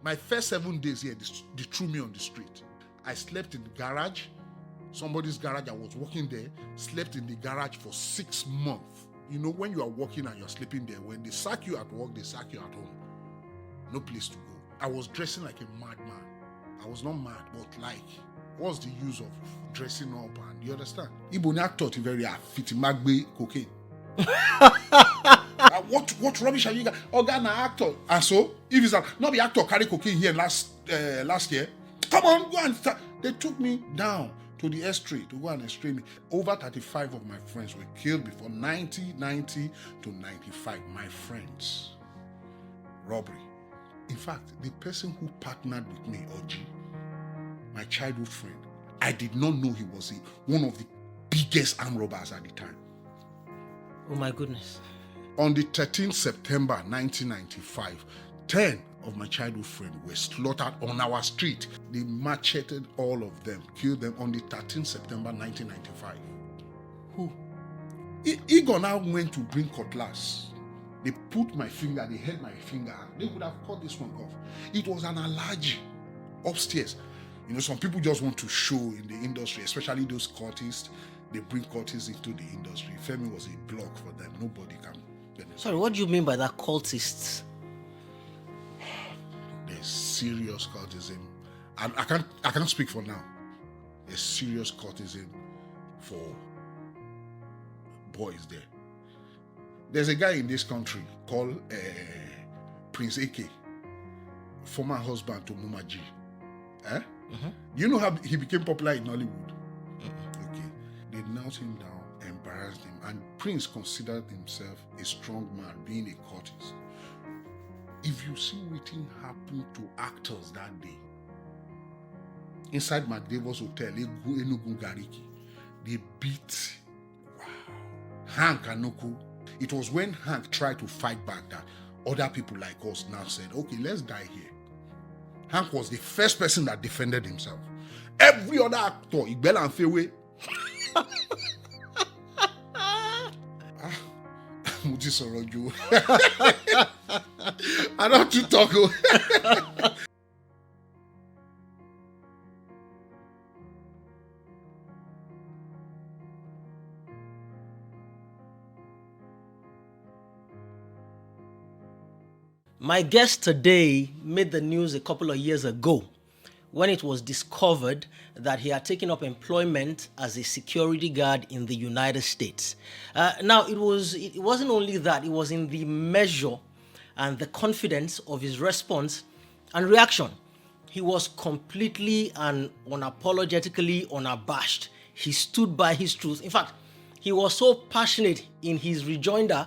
My first 7 days here, they threw me on the street. I slept in the garage, somebody's garage. I was working there, slept in the garage for 6 months. You know, when you are working and you're sleeping there, when they sack you at work, they sack you at home. No place to go. I was dressing like a madman. I was not mad, but like, what's the use of dressing up? And you understand? Iboni actor very fit magbe cocaine. What rubbish are you guys? Organa actor. And so, if it's not the actor carry cocaine here last year, come on, go and start. They took me down to the estuary to go and extract me. Over 35 of my friends were killed before 90 to 95. My friends. Robbery. In fact, the person who partnered with me, Oji, my childhood friend, I did not know he was one of the biggest armed robbers at the time. Oh my goodness. On the 13th September 1995, 10 of my childhood friends were slaughtered on our street. They macheted all of them, killed them on the 13th September 1995. Who? Igor now went to bring cutlass. They put my finger, they held my finger. They would have cut this one off. It was an allergy upstairs. You know, some people just want to show in the industry, especially those cultists. They bring cultists into the industry. Femi was a block for them. Nobody can benefit. Sorry, what do you mean by that, cultists? There's serious cultism. I can't speak for now. There's serious cultism for boys there. There's a guy in this country called Prince AK, former husband to Mumaji. You know how he became popular in Hollywood? Okay. They knelt him down, embarrassed him, and Prince considered himself a strong man, being a cultist. If you see what happened to actors that day, inside McDavid's hotel, Enugu Gariki, they beat Hank Anoku. It was when Hank tried to fight back that other people like us now said, okay, let's die here. Hank was the first person that defended himself. Every other actor, Igbella and Fewe. I don't want to talk. My guest today made the news a couple of years ago when it was discovered that he had taken up employment as a security guard in the United States. Now, it wasn't only that, it was in the measure and the confidence of his response and reaction. He was completely and unapologetically unabashed. He stood by his truth. In fact, he was so passionate in his rejoinder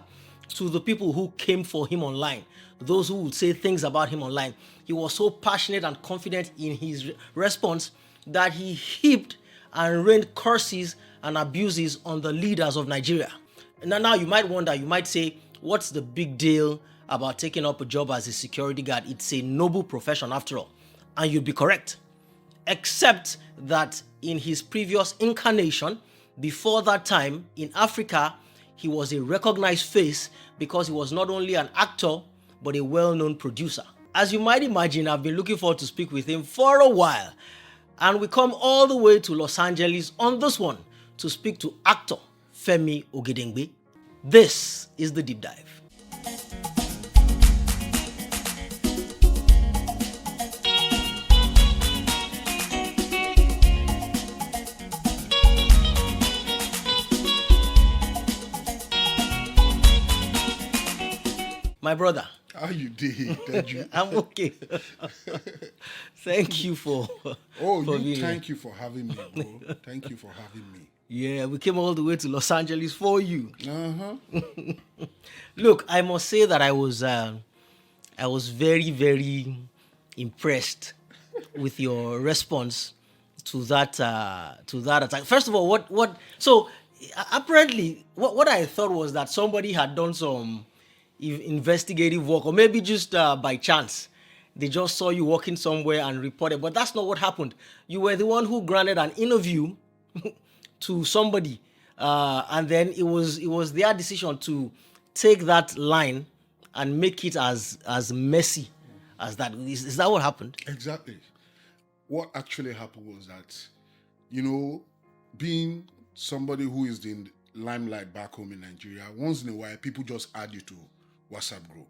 to the people who came for him online, those who would say things about him online. He was so passionate and confident in his response that he heaped and rained curses and abuses on the leaders of Nigeria. Now you might wonder, you might say, what's the big deal about taking up a job as a security guard? It's a noble profession after all. And you'd be correct. Except that in his previous incarnation, before that time, in Africa, he was a recognized face because he was not only an actor, but a well-known producer. As you might imagine, I've been looking forward to speak with him for a while. And we come all the way to Los Angeles on this one to speak to actor Femi Ogedengbe. This is The Deep Dive. My brother. How you did? Thank you. I'm okay. Thank you for thank you for having me, bro. Thank you for having me. Yeah, we came all the way to Los Angeles for you. Look, I must say that I was very, very impressed with your response to that attack. First of all, so apparently what I thought was that somebody had done some investigative work, or maybe just by chance they just saw you walking somewhere and reported. But that's not what happened. You were the one who granted an interview to somebody, and then it was their decision to take that line and make it as messy as that. Is that what happened? Exactly. What actually happened was that, being somebody who is in the limelight back home in Nigeria, once in a while people just add you to WhatsApp group.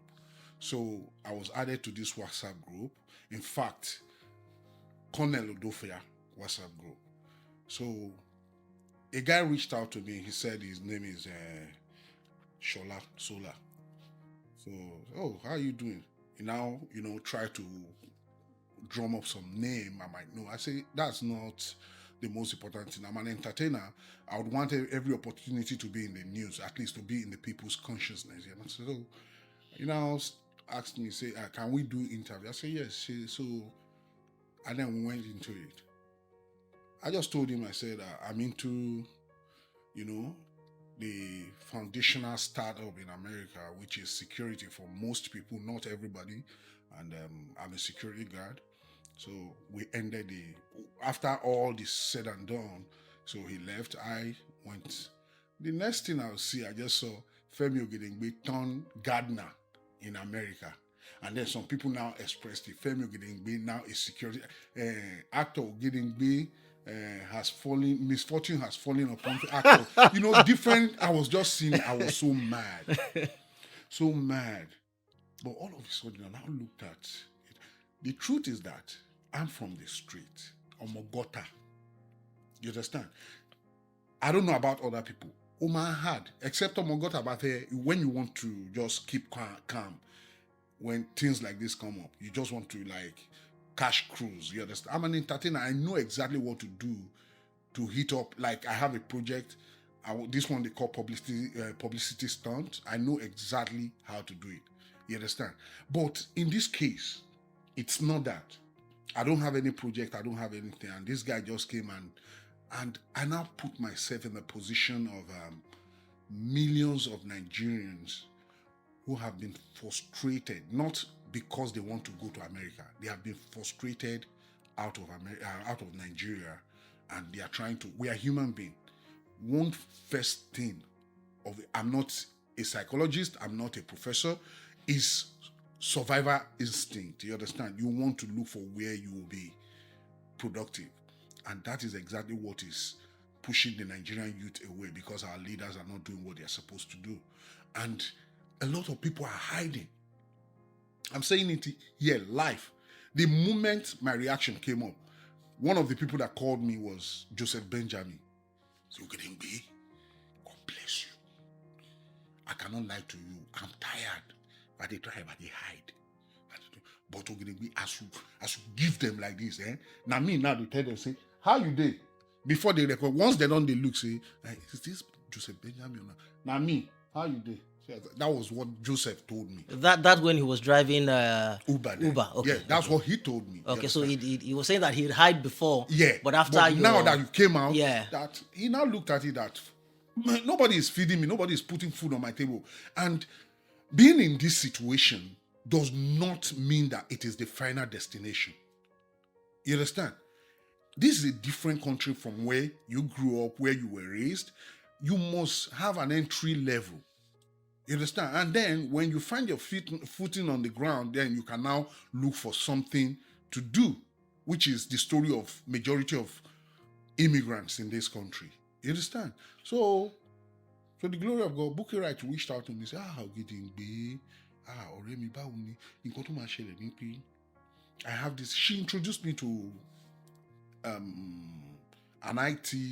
So I was added to this WhatsApp group. In fact, Colonel Odofia WhatsApp group. So a guy reached out to me. He said his name is Shola Sola. So, how are you doing? You now, try to drum up some name I might know. I say, that's not the most important thing. I'm an entertainer. I would want every opportunity to be in the news, at least to be in the people's consciousness. So, asked me, say, can we do interview? I say, yes. So, and then we went into it. I just told him, I said, I'm into, the foundational startup in America, which is security for most people, not everybody. And I'm a security guard. So we ended after all this said and done. So he left. I went. The next thing I just saw Femi Ogedengbe turn gardener in America. And then some people now expressed it. Femi Ogedengbe now is security actor. Ogedengbe misfortune has fallen upon the actor. Different. I was just seeing it. I was so mad. So mad. But all of a sudden, I now looked at it. The truth is that I'm from the street, Omogota. You understand? I don't know about other people. Omar had, except Omogota, but when you want to just keep calm, when things like this come up, you just want to cash cruise. You understand? I'm an entertainer. I know exactly what to do to hit up. Like I have a project. This one they call publicity stunt. I know exactly how to do it. You understand? But in this case, it's not that. I don't have any project. I don't have anything. And this guy just came and I now put myself in the position of millions of Nigerians who have been frustrated, not because they want to go to America. They have been frustrated out of Nigeria, and they are trying to. We are human beings. One first thing I'm not a psychologist. I'm not a professor. Is survivor instinct. You understand? You want to look for where you will be productive, and that is exactly what is pushing the Nigerian youth away, because our leaders are not doing what they are supposed to do, and a lot of people are hiding. I'm saying it here live. The moment my reaction came up, one of the people that called me was Joseph Benjamin. So Ogedengbe, God bless you. I cannot lie to you. I'm tired. But they try, but they hide. But Ogedengbe, I should give them like this. Now they tell them, say, how you dey? Before they record, once they don't, they look, say, is this Joseph Benjamin? Now how you dey? That was what Joseph told me. That's when he was driving Uber. Okay. Yeah, that's what he told me. Okay, so he was saying that he'd hide before. Yeah. But after now that you came out, yeah, that he now looked at it that nobody is feeding me, nobody is putting food on my table. And being in this situation does not mean that it is the final destination. You understand? This is a different country from where you grew up, where you were raised. You must have an entry level. You understand? And then when you find your footing on the ground, then you can now look for something to do, which is the story of majority of immigrants in this country. You understand? So the glory of God, Bukky Wright reached out to me and said, Ogedengbe, Oremi Bawuni, nǹkan tó máa ṣẹlẹ̀ ní pé I have this. She introduced me to an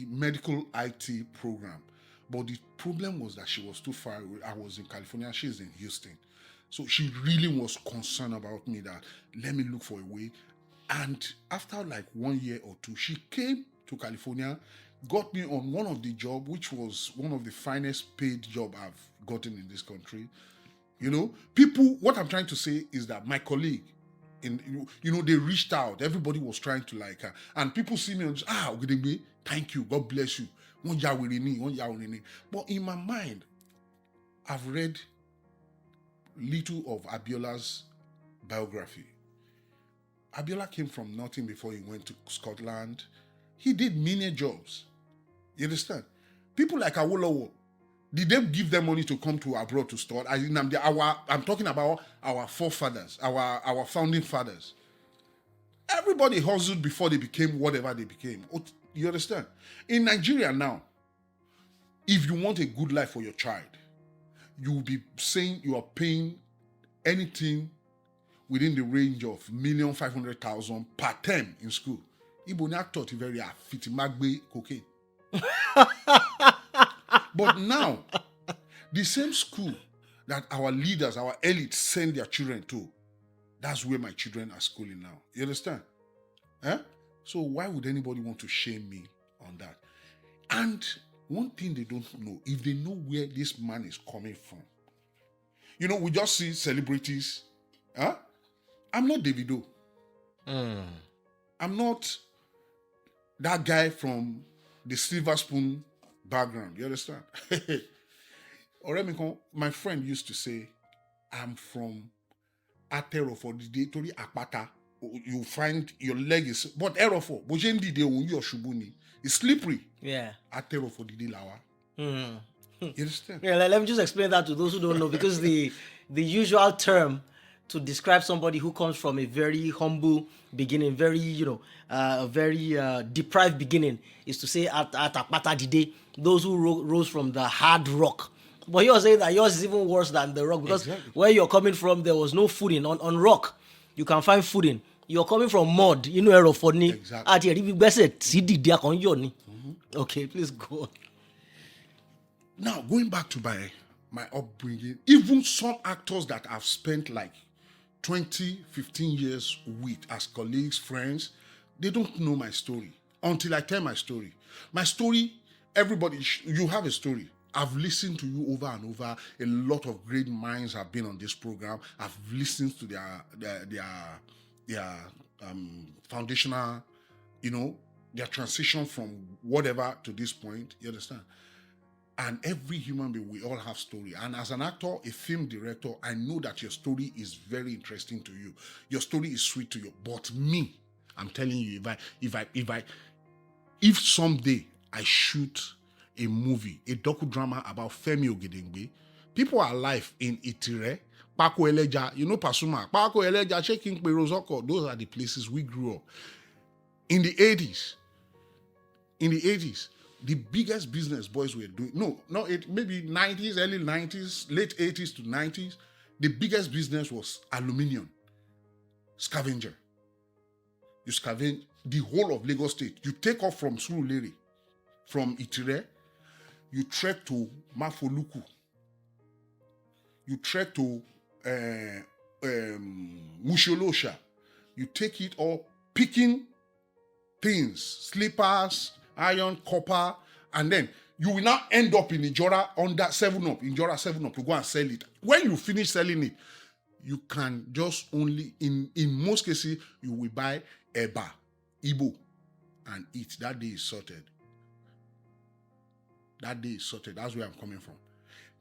medical IT program. But the problem was that she was too far away. I was in California, she's in Houston. So she really was concerned about me that let me look for a way. And after 1 year or two, she came to California, got me on one of the jobs, which was one of the finest paid job I've gotten in this country. People, what I'm trying to say is that my colleague, they reached out. Everybody was trying to like her. And people see me and say, Ogedengbe, thank you, God bless you. But in my mind, I've read little of Abiola's biography. Abiola came from nothing before he went to Scotland. He did many jobs. You understand? People like Awolowo, Did they give them money to come to abroad to study? I'm talking about our forefathers, our founding fathers. Everybody hustled before they became whatever they became. You understand? In Nigeria now, if you want a good life for your child, you will be saying you are paying anything within the range of 1,500,000 per term in school. Ibo ni actor ti very fit magbe cocaine. But now, the same school that our leaders, our elites send their children to, that's where my children are schooling now. You understand? So why would anybody want to shame me on that? And one thing they don't know, if they know where this man is coming from, we just see celebrities. I'm not Davido. I'm not that guy from the Silver Spoon background. You understand? My friend used to say, I'm from Atero for the day Tori Akpata. You find your leg is, but Erofo, Bojendi de your shubuni. It's slippery. Yeah. Atero for the day lawa. You understand? Yeah, let me just explain that to those who don't know, because the usual term to describe somebody who comes from a very humble beginning, very very deprived beginning, is to say at Akpata Dide, those who rose from the hard rock. But you're saying that yours is even worse than the rock, because where you're coming from, there was no footing. On rock, you can find footing. You're coming from mud, Erofoni. Exactly. Okay, please go on. Now, going back to my upbringing, even some actors that I've spent like 20, 15 years with as colleagues, friends, they don't know my story until I tell my story. My story, everybody, you have a story. I've listened to you over and over. A lot of great minds have been on this program. I've listened to their foundational, their transition from whatever to this point. You understand? And every human being, we all have story. And as an actor, a film director, I know that your story is very interesting to you. Your story is sweet to you. But me, I'm telling you, if someday I shoot a movie, a docudrama about Femi Ogedengbe, people are alive in Itire, Pako Eleja, Pasuma, Pako Eleja, Shaking Perozoko, those are the places we grew up. In the 80s, the biggest business boys were doing, maybe 90s, early 90s, late 80s to 90s, the biggest business was aluminium, scavenger. You scavenge the whole of Lagos State. You take off from Surulere, from Itire, you trek to Mafoluku, you trek to Musholosha, you take it all, picking things, slippers, iron, copper, and then you will now end up in Ijora under 7-Up, Ijora 7-Up to go and sell it. When you finish selling it, you can just only, in most cases, you will buy Eba, Igbo, and eat. That day is sorted. That's where I'm coming from.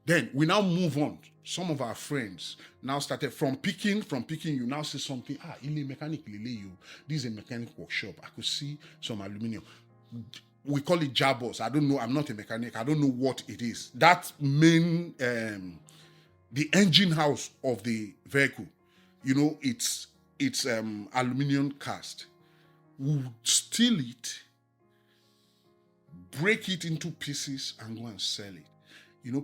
Then we now move on. Some of our friends now started from picking, you now see something. Ile mechanic lele you. This is a mechanic workshop. I could see some aluminium. We call it jabos. I don't know. I'm not a mechanic. I don't know what it is. That main, the engine house of the vehicle, it's aluminium cast. We'll steal it, break it into pieces, and go and sell it.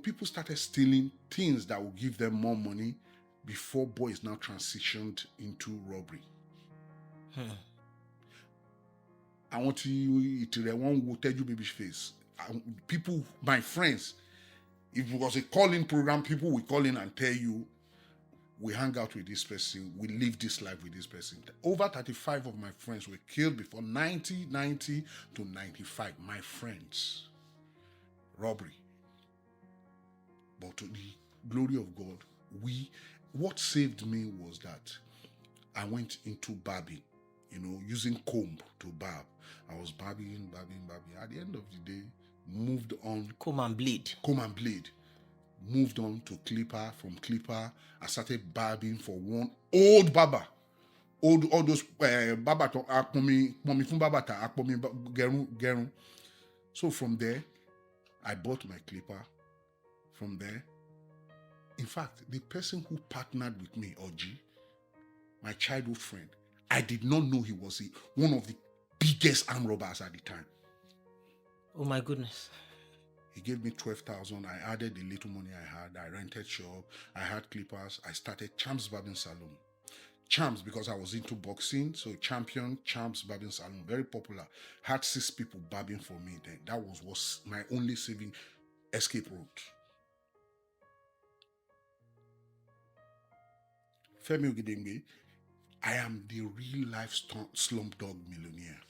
People started stealing things that will give them more money before boys now transitioned into robbery. I want to one will tell you baby's face. People, my friends, if it was a call-in program, people will call in and tell you, we hang out with this person, we live this life with this person. Over 35 of my friends were killed before 90 to 95. My friends. Robbery. But to the glory of God, what saved me was that I went into barbing, using comb to barb. I was barbing. At the end of the day, moved on. Comb and blade. Moved on to clipper. From clipper, I started barbing for one old barber. All those barber to akpomi fun barber ta akpomi gerun. So from there, I bought my clipper. From there, in fact, the person who partnered with me, Oji, my childhood friend, I did not know he was one of the biggest arm robbers at the time. Oh my goodness. He gave me 12,000. I added the little money I had. I rented shop. I had clippers. I started Champs Barbing Salon. Champs, because I was into boxing. So Champion, Champs Barbing Salon, very popular. Had 6 people barbing for me then. That was my only saving escape route. Femi Ogedengbe, I am the real life slump dog millionaire.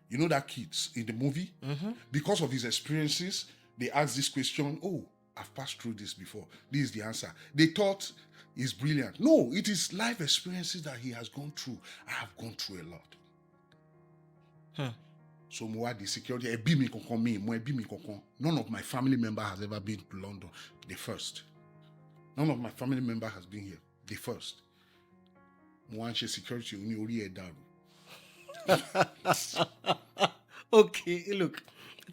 You know that kids in the movie? Because of his experiences, they asked this question, oh, I've passed through this before. This is the answer. They thought he's brilliant. No, it is life experiences that he has gone through. I have gone through a lot. So the security, none of my family member has ever been to London. The first. None of my family member has been here. The first. Security only Okay, look,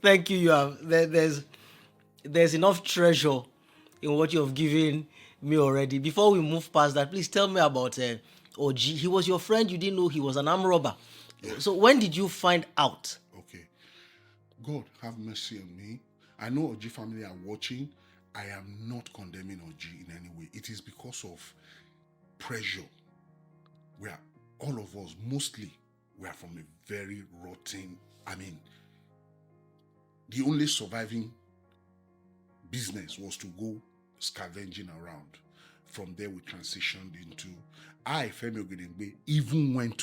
thank you. You have there's enough treasure in what you have given me already. Before we move past that, please tell me about OG. He was your friend. You didn't know he was an armed robber. Yeah. So when did you find out? Okay, God have mercy on me. I know OG family are watching. I am not condemning OG in any way. It is because of pressure. We are all of us mostly. We are from a very rotten, the only surviving business was to go scavenging around. From there, we transitioned into, Femi Ogedengbe, even went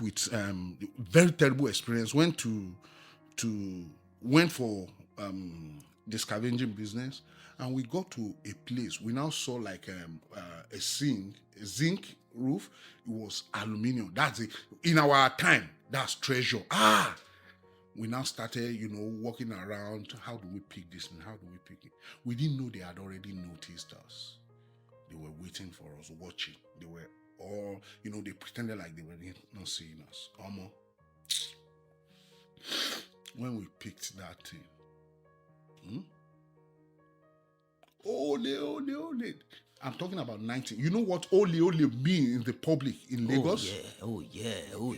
with very terrible experience, went for the scavenging business, and we got to a place, we now saw like a zinc roof. It was aluminum. That's it. In our time, that's treasure. We now started, walking around. How do we pick this and how do we pick it? We didn't know they had already noticed us. They were waiting for us, watching. They were all, they pretended like they were not seeing us. When we picked that thing, ole. I'm talking about 19. You know what ole mean in the public in Lagos? Oh yeah. Ole.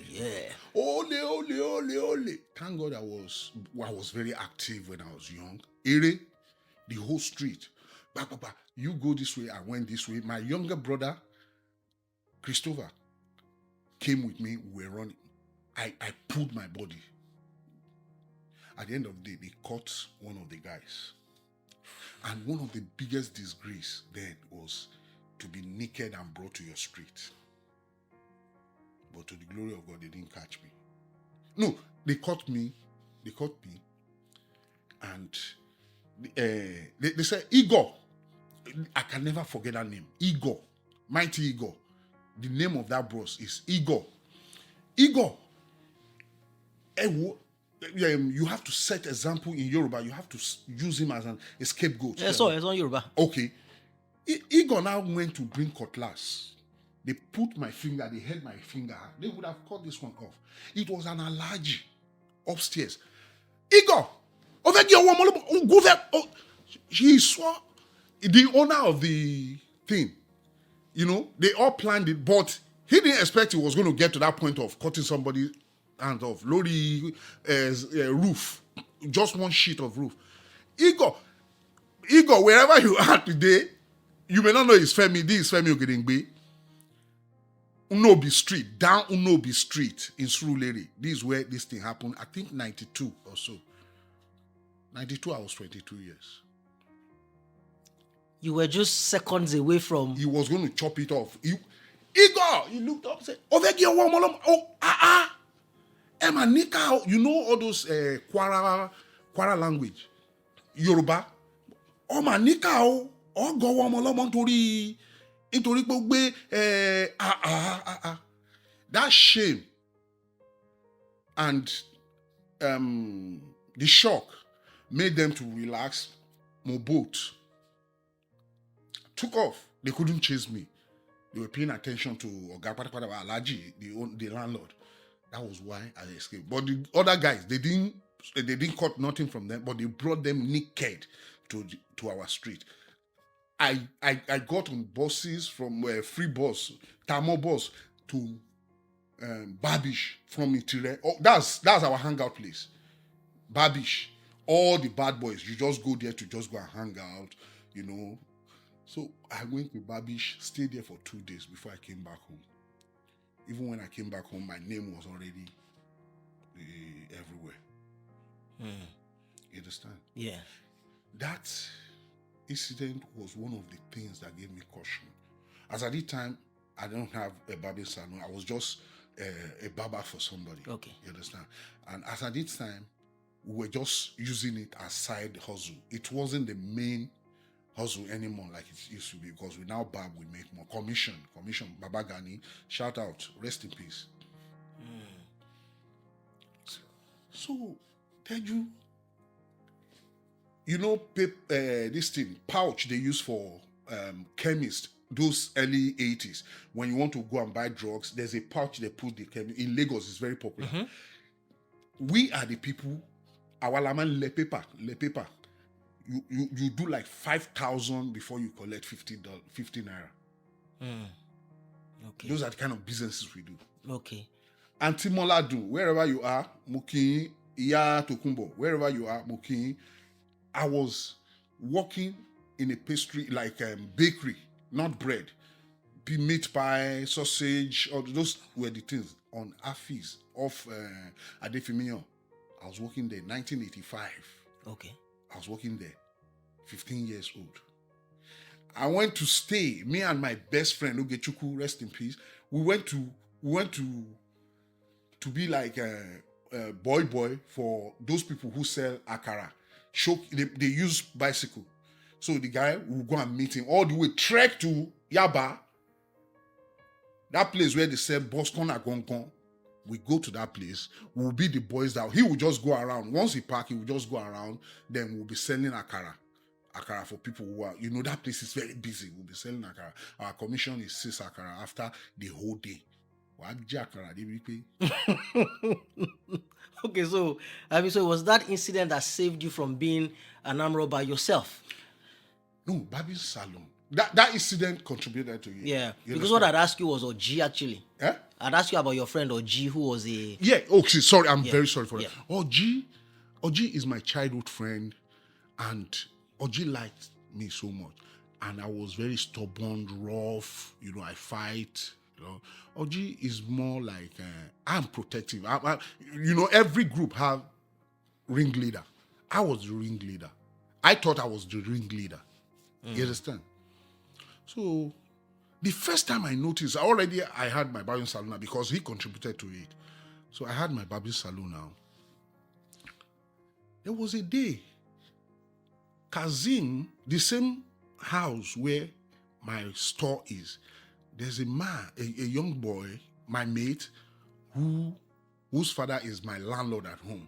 Thank God I was very active when I was young. Ere, the whole street. You go this way, I went this way. My younger brother, Christopher, came with me. We were running. I pulled my body. At the end of the day, they caught one of the guys. And one of the biggest disgrace then was to be naked and brought to your street. But to the glory of God, they didn't catch me. No, they caught me. And they said, Igor. I can never forget that name. Igor. Mighty Igor. The name of that bros is Igor. Igor. You have to set example in Yoruba. You have to use him as a scapegoat. Yeah, so it's on Yoruba. Okay. Igor now went to bring cutlass. They put my finger, they held my finger. They would have cut this one off. It was an allergy upstairs. Igor! He saw the owner of the thing. They all planned it, but he didn't expect it was going to get to that point of cutting somebody hand off. Lori roof. Just one sheet of roof. Igor, wherever you are today, you may not know it's Femi. This is Femi Ogedengbe. Unobi Street. Down Unobi Street in Surulere. This is where this thing happened. I think 92 or so. 92, I was 22 years. You were just seconds away from... He was going to chop it off. Igor! He looked up and said, Emma Nika, you know all those Kwara language. Yoruba. Oma Nika o go ọmọ nítorí pé ó gbé that shame and the shock made them to relax. My boat took off. They couldn't chase me. They were paying attention to Oga Alaji, the landlord. That was why I escaped. But the other guys, they didn't cut nothing from them, but they brought them naked to our street. I got on buses from free bus, Tamo bus to Babish from Itire. Oh, that's our hangout place. Babish. All the bad boys, you just go there to just go and hang out, you know. So I went to Babish, stayed there for 2 days before I came back home. Even when I came back home, my name was already everywhere. You understand? Yeah. That incident was one of the things that gave me caution. As at the time, I don't have a barbing salon. I was just a barber for somebody. Okay. You understand? And as at this time, we were just using it as side hustle. It wasn't the main hustle anymore like it used to be, because we now barb, we make more. Commission, Baba Gani, shout out, rest in peace. So, tell you know, this thing, pouch they use for chemists, those early 80s. When you want to go and buy drugs, there's a pouch they put the chemist. In Lagos, it's very popular. We are the people, our laman le paper. You do like 5,000 before you collect 50 naira. Okay. Those are the kind of businesses we do. Okay. Antimola do, wherever you are, Mukin, Iya Tokumbo, wherever you are, Mukin. I was working in a pastry, like bakery, not bread. Meat pie, sausage, all those were the things on Afis off Adefimiyo. I was working there, 1985. Okay. I was working there, 15 years old. I went to stay, me and my best friend, Ogechuku, rest in peace. We went to be like a boy for those people who sell akara. They use bicycle. So the guy will go and meet him all the way, trek to Yaba, that place where they sell Boston Agonkon. We go to that place. We'll be the boys that he will just go around. Once he park, he will just go around. Then we'll be selling akara for people who are, you know, that place is very busy. We'll be selling akara. Our commission is 6 akara after the whole day. Okay, so so it was that incident that saved you from being an arm robber yourself? No, Babi's salon. That incident contributed to it. Yeah, You because what understand? I'd ask you was Oji actually. Eh? I'd ask you about your friend Oji, who was a... Yeah, okay, sorry, I'm very sorry for that. Yeah. Oji is my childhood friend, and Oji liked me so much. And I was very stubborn, rough, you know, I fight, you know. Oji is more like, I'm protective. You know, every group have ringleader. I was the ringleader. I thought I was the ringleader. You understand? So, the first time I noticed, I had my barbing salon now because he contributed to it. So I had my barbing salon now. There was a day, Kazim, the same house where my store is, there's a man, a young boy, my mate, whose father is my landlord at home.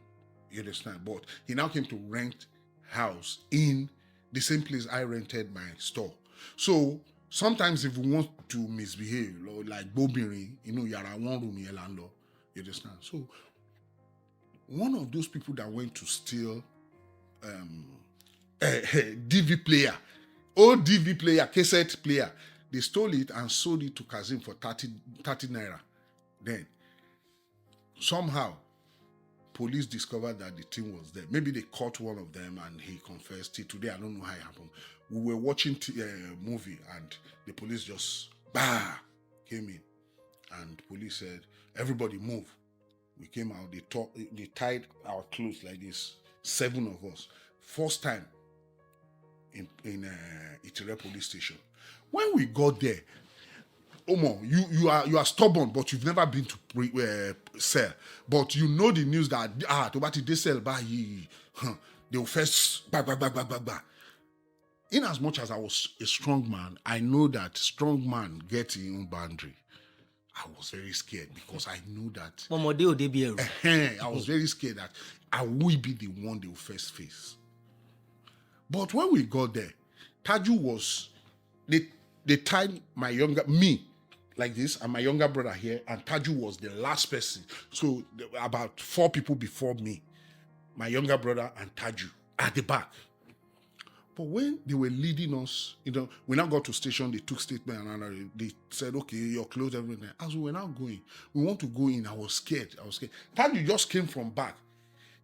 You understand? But he now came to rent house in the same place I rented my store. So sometimes if we want to misbehave, like Bobiri, you know, yara one room here landlord. You understand? So one of those people that went to steal DV player, old DV player, cassette player, they stole it and sold it to Kazim for 30 naira. Then somehow police discovered that the thing was there. Maybe they caught one of them and he confessed it. Today, I don't know how it happened. We were watching a movie and the police just came in. And police said, everybody move. We came out, they tied our clothes like this, 7 of us. First time in Itire police station. When we got there, Omo, you are stubborn, but you've never been to sell. But you know the news that Tobati they sell by they will first back. In as much as I was a strong man, I know that strong man gets his own boundary. I was very scared because I knew that I was very scared that I will be the one they will first face. But when we got there, Taju was they tied me like this and my younger brother here, and Taju was the last person. So about 4 people before me, my younger brother and Taju at the back. But when they were leading us, we now got to station, they took statement and they said, okay, your clothes, everything. As we were now going, we want to go in. I was scared. Taju just came from back.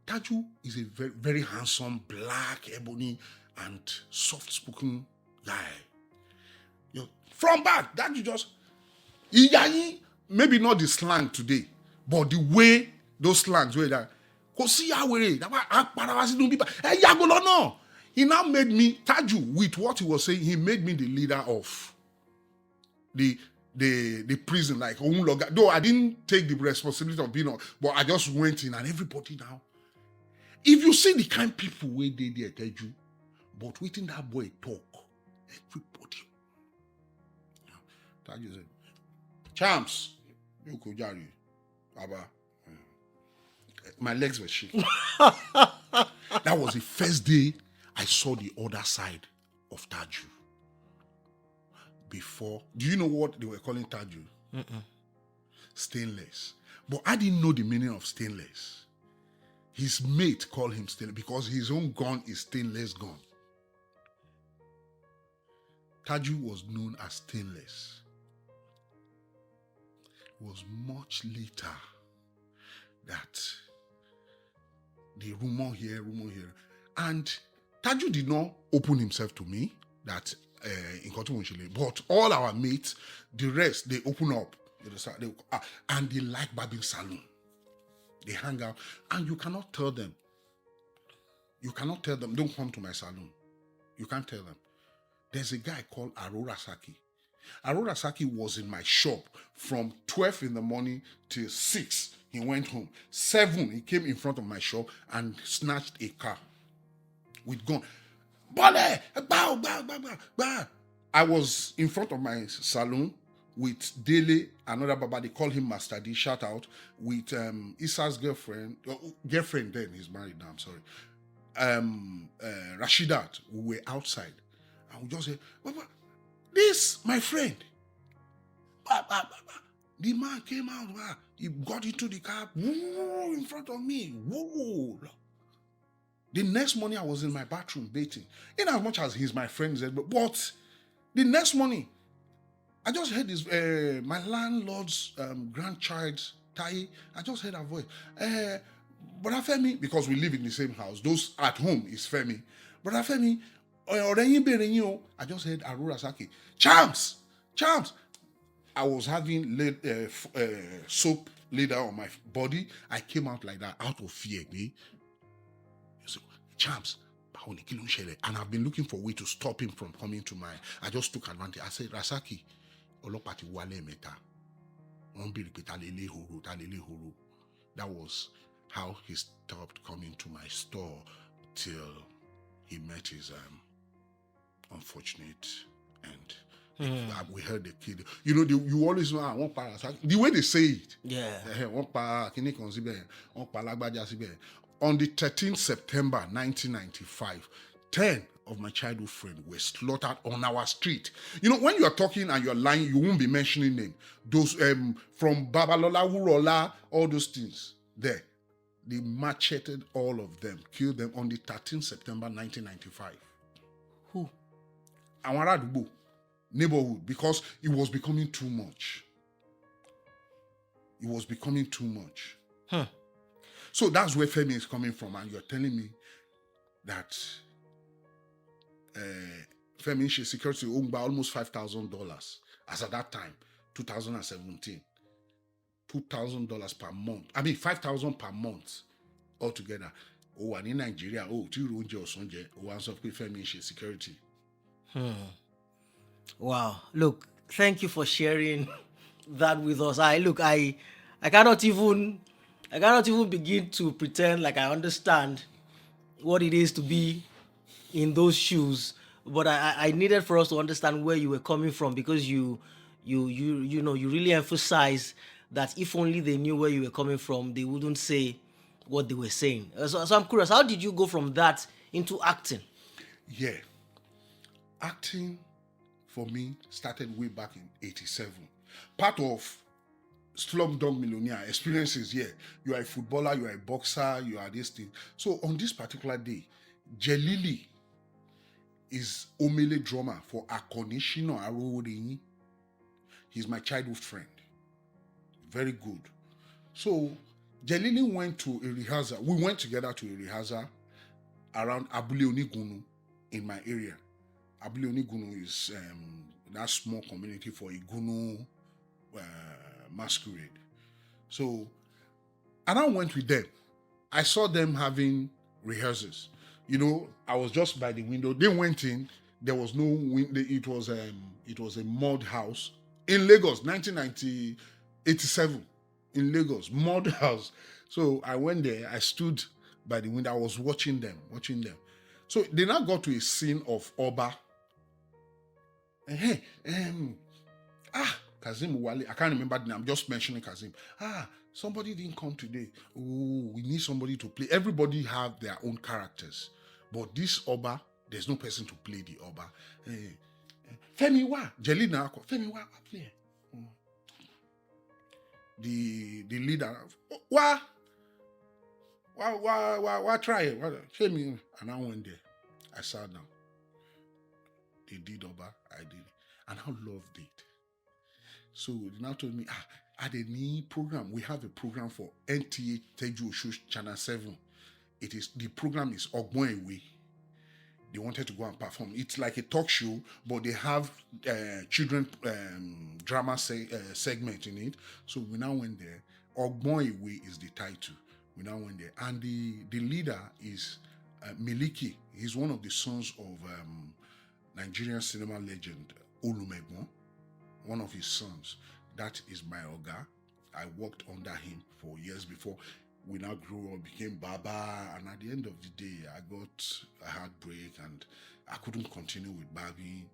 Taju is a very, very handsome, black, ebony, and soft-spoken guy. From back, Taju just, maybe not the slang today, but the way those slangs were that, he now made me, Taju, with what he was saying, he made me the leader of the prison, like, though I didn't take the responsibility of being on, but I just went in and everybody now. If you see the kind of people where they tell you, but waiting that boy talk, everybody. Taju said, Champs, you could carry, Abba. My legs were shaking. That was the first day I saw the other side of Taju. Before, do you know what they were calling Taju? Stainless. But I didn't know the meaning of stainless. His mate called him stainless because his own gun is stainless gun. Taju was known as stainless. It was much later that the rumor here. And Taju did not open himself to me that in Kotumunchile, but all our mates, the rest, they open up. And they like barbing salon. They hang out. And you cannot tell them. Don't come to my salon. You can't tell them. There's a guy called Aurora Saki. Aurora Saki was in my shop from 12 in the morning till 6. He went home. 7, he came in front of my shop and snatched a car with gun. Bole! Bow! I was in front of my salon with Dele, another Baba, they call him Master D, shout out, with Issa's girlfriend then, he's married now, I'm sorry. Rashidat, we were outside. And we just said, Baba, this, my friend. The man came out, he got into the car, woo, in front of me, woo. The next morning, I was in my bathroom bathing. In as much as he's my friend, but the next morning, I just heard this, my landlord's grandchild, Tai, I just heard her voice. Brother Femi, because we live in the same house, those at home is Femi. Brother Femi, I just heard Aurora Saki. Champs! I was having soap later on my body. I came out like that, out of fear. So, Champs, and I've been looking for a way to stop him from coming to my. I just took advantage. I said, Rasaki, Olopati wale meta. That was how he stopped coming to my store till he met his unfortunate end. We heard the kid. You always know one para. The way they say it. Yeah. On the 13th September 1995, 10 of my childhood friends were slaughtered on our street. When you are talking and you are lying, you won't be mentioning them. Those from Babalola, Wurola, all those things there. They macheted all of them, killed them on the 13th September 1995. Who? Awaradubo, neighborhood, because it was becoming too much. Huh. So that's where Femi is coming from, and you're telling me that Femi security owned by almost $5,000 as at that time, 2017. $2,000 per month. I mean, $5,000 per month altogether. And in Nigeria, answer Femi security. Wow. Look, thank you for sharing that with us. I cannot even begin to pretend like I understand what it is to be in those shoes. But I needed for us to understand where you were coming from, because you really emphasize that if only they knew where you were coming from, they wouldn't say what they were saying. So I'm curious, how did you go from that into acting? Yeah. Acting, for me, started way back in 87. Part of Slumdog Millionaire experiences, yeah. You are a footballer, you are a boxer, you are this thing. So on this particular day, Jelili is Omele drummer for Akoni Shino Aroreyin. He's my childhood friend. Very good. So Jelili went to a rehearsal. We went together to a rehearsal around Abule Onigunu in my area. Abule Onigunu is that small community for Igunu masquerade. So, and I went with them. I saw them having rehearsals. You know, I was just by the window. They went in. There was no window. It was a mud house in Lagos, 1987, in Lagos, mud house. So I went there. I stood by the window. I was watching them. So they now got to a scene of Oba. Hey, Kazim Wale. I can't remember the name. I'm just mentioning Kazim. Somebody didn't come today. Oh, we need somebody to play. Everybody have their own characters. But this Oba, there's no person to play the Oba. Femi wa, Jelina, Femi wa, play. The leader, wa try it. Femi, and I went there. I sat down. They did Oba, I did it. And I loved it. So they now told me, at the new program, we have a program for NTA Teju Osho Channel 7. The program is Ogedengbe'S. They wanted to go and perform. It's like a talk show, but they have children drama segment in it. So we now went there. Ogedengbe'S is the title. We now went there. And the leader is Miliki. He's one of the sons of Nigerian cinema legend Olumegbon, one of his sons. That is my Oga. I worked under him for years before we now grew up, became Baba, and at the end of the day, I got a heartbreak and I couldn't continue with Babi.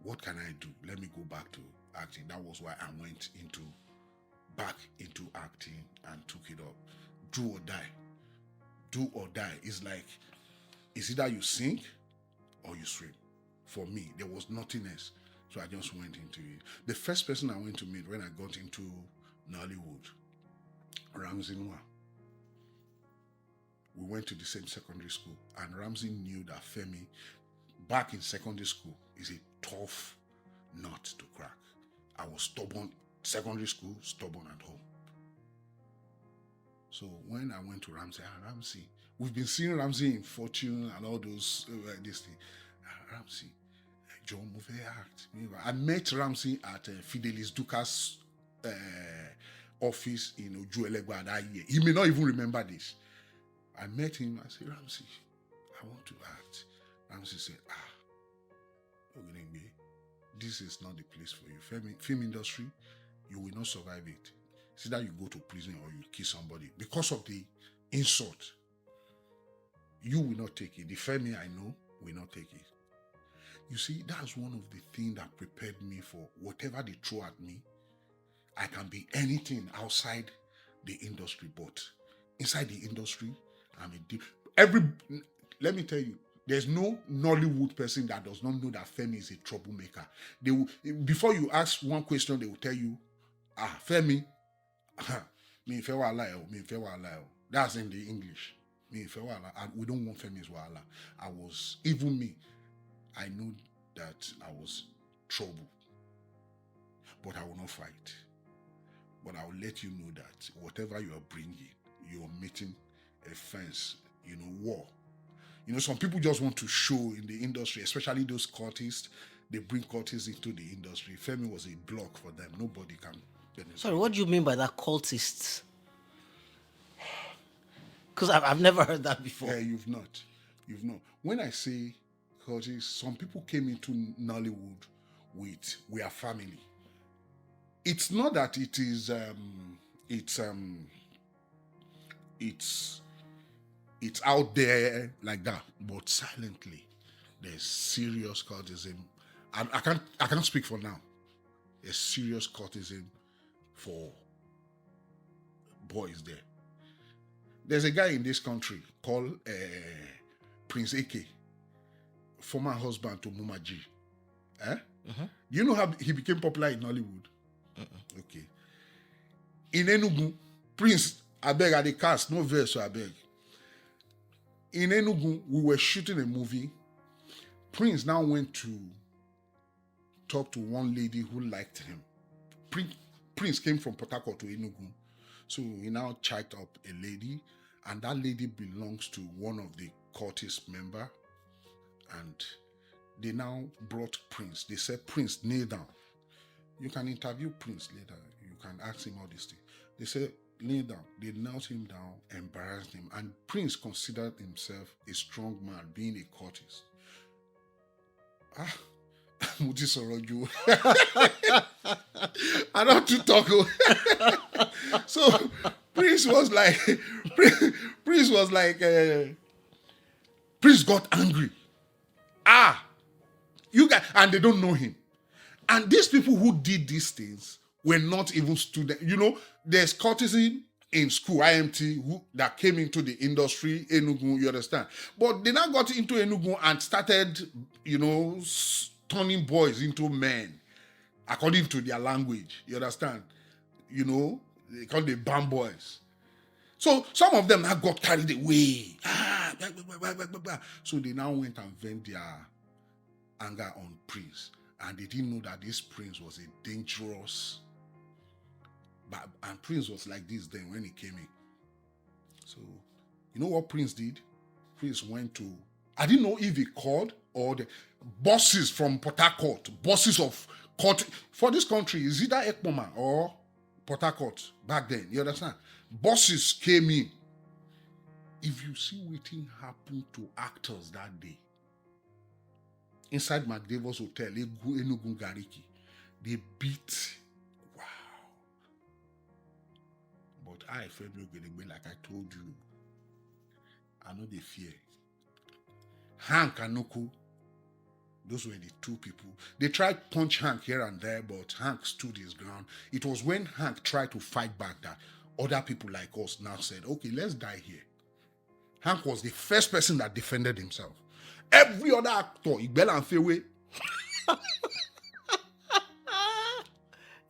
What can I do? Let me go back to acting. That was why I went back into acting and took it up. Do or die. Do or die. It's like, it's either you sing or you swim. For me, there was nothing else. So I just went into it. The first person I went to meet when I got into Nollywood, Ramsey Noah. We went to the same secondary school, and Ramsey knew that Femi, back in secondary school, is a tough nut to crack. I was stubborn, secondary school, stubborn at home. So when I went to Ramsey, we've been seeing Ramsey in Fortune and all those, this thing. Ramsey, John Move act. I met Ramsey at Fidelis Dukas' office in Ojuelegba that year. He may not even remember this. I met him. I said, Ramsey, I want to act. Ramsey said, Ogedengbe, this is not the place for you. Film industry, you will not survive it. It's either you go to prison or you kill somebody. Because of the insult, you will not take it. The Femi I know will not take it. You see, that's one of the things that prepared me for whatever they throw at me. I can be anything outside the industry, but inside the industry, let me tell you, there's no Nollywood person that does not know that Femi is a troublemaker. Before you ask one question, they will tell you, Femi, me fe wala o, me fe wala o. That's in the English. Me fe wala, and we don't want Femi's wala. Even me, I know that I was trouble, but I will not fight. But I will let you know that whatever you are bringing, you're meeting a fence, war. Some people just want to show in the industry, especially those cultists. They bring cultists into the industry. Femi was a block for them. Nobody can benefit. Sorry, what do you mean by that, cultists? Because I've never heard that before. Yeah, you've not. When I say cultists, some people came into Nollywood with "we are family." It's not that it is. It's out there like that, but silently, there's serious cultism. I can't speak for now. There's serious cultism for boys there. There's a guy in this country called Prince Eke, former husband to Muma G. You know how he became popular in Nollywood? Okay. In Enugu, Prince, I beg at the cast, no verse, so I beg. In Enugu, we were shooting a movie. Prince now went to talk to one lady who liked him. Prince came from Port Harcourt to Enugu. So he now chatted up a lady, and that lady belongs to one of the cultist member. And they now brought Prince. They said, Prince, kneel down. You can interview Prince later. You can ask him all these things. They said, kneel down. They knelt him down, embarrassed him. And Prince considered himself a strong man, being a cultist. Mutisoroju. I don't want to talk. So Prince was like, Prince got angry. You guys, and they don't know him. And these people who did these things were not even students. You know, there's cultism in school, IMT, that came into the industry, Enugu, you understand? But they now got into Enugu and started, turning boys into men, according to their language, you understand? They call them bam boys. So some of them now got carried away. So they now went and vent their anger on Prince. And they didn't know that this Prince was a dangerous. And Prince was like this then when he came in. So, you know what Prince did? Prince went to, I didn't know if he called or the bosses from Port Harcourt, bosses of court for this country, is either Ekpoma or Port Harcourt back then. You understand? Bosses came in. If you see what happened to actors that day, inside McDavid's Hotel, Enugu Gariki, they beat. Wow. But I, Femi Ogedengbe, like I told you, I know they fear. Hank and Noko, those were the two people. They tried to punch Hank here and there, but Hank stood his ground. It was when Hank tried to fight back that other people like us now said, okay, let's die here. Hank was the first person that defended himself. Every other actor, Igbel and Fewe.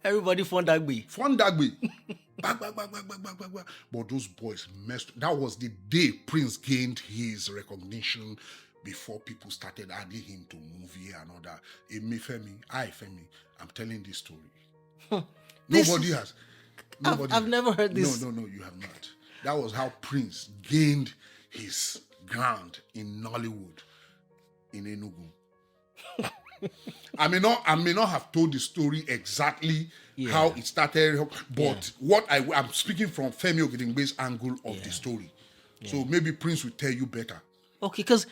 Everybody Fondagbe. Back. But those boys messed. That was the day Prince gained his recognition before people started adding him to movie and all that. Femi, I'm telling this story. I've never heard this. No, you have not. That was how Prince gained his ground in Nollywood, in Enugu. I may not have told the story exactly how it started, but what I'm speaking from Femi Ogedengbe'S angle of the story. Yeah. So maybe Prince will tell you better. Okay, because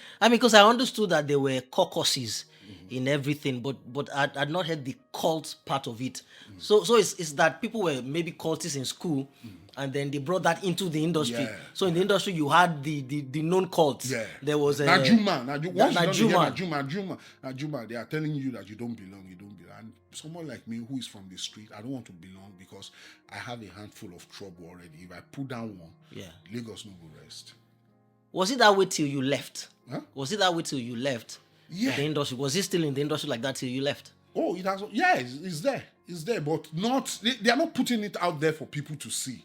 I understood that there were caucuses in everything, but I'd not heard the cult part of it. So it's that people were maybe cultists in school, and then they brought that into the industry. Yeah. So in the industry, you had the known cults. Yeah. There was a Najuma. They are telling you that you don't belong. And someone like me who is from the street, I don't want to belong because I have a handful of trouble already. If I put down one, Lagos no will rest. Was it that way till you left? Huh? Was it that way till you left the industry? Was it still in the industry like that till you left? Oh, it has. Yeah, it's there. It's there, but not. They are not putting it out there for people to see.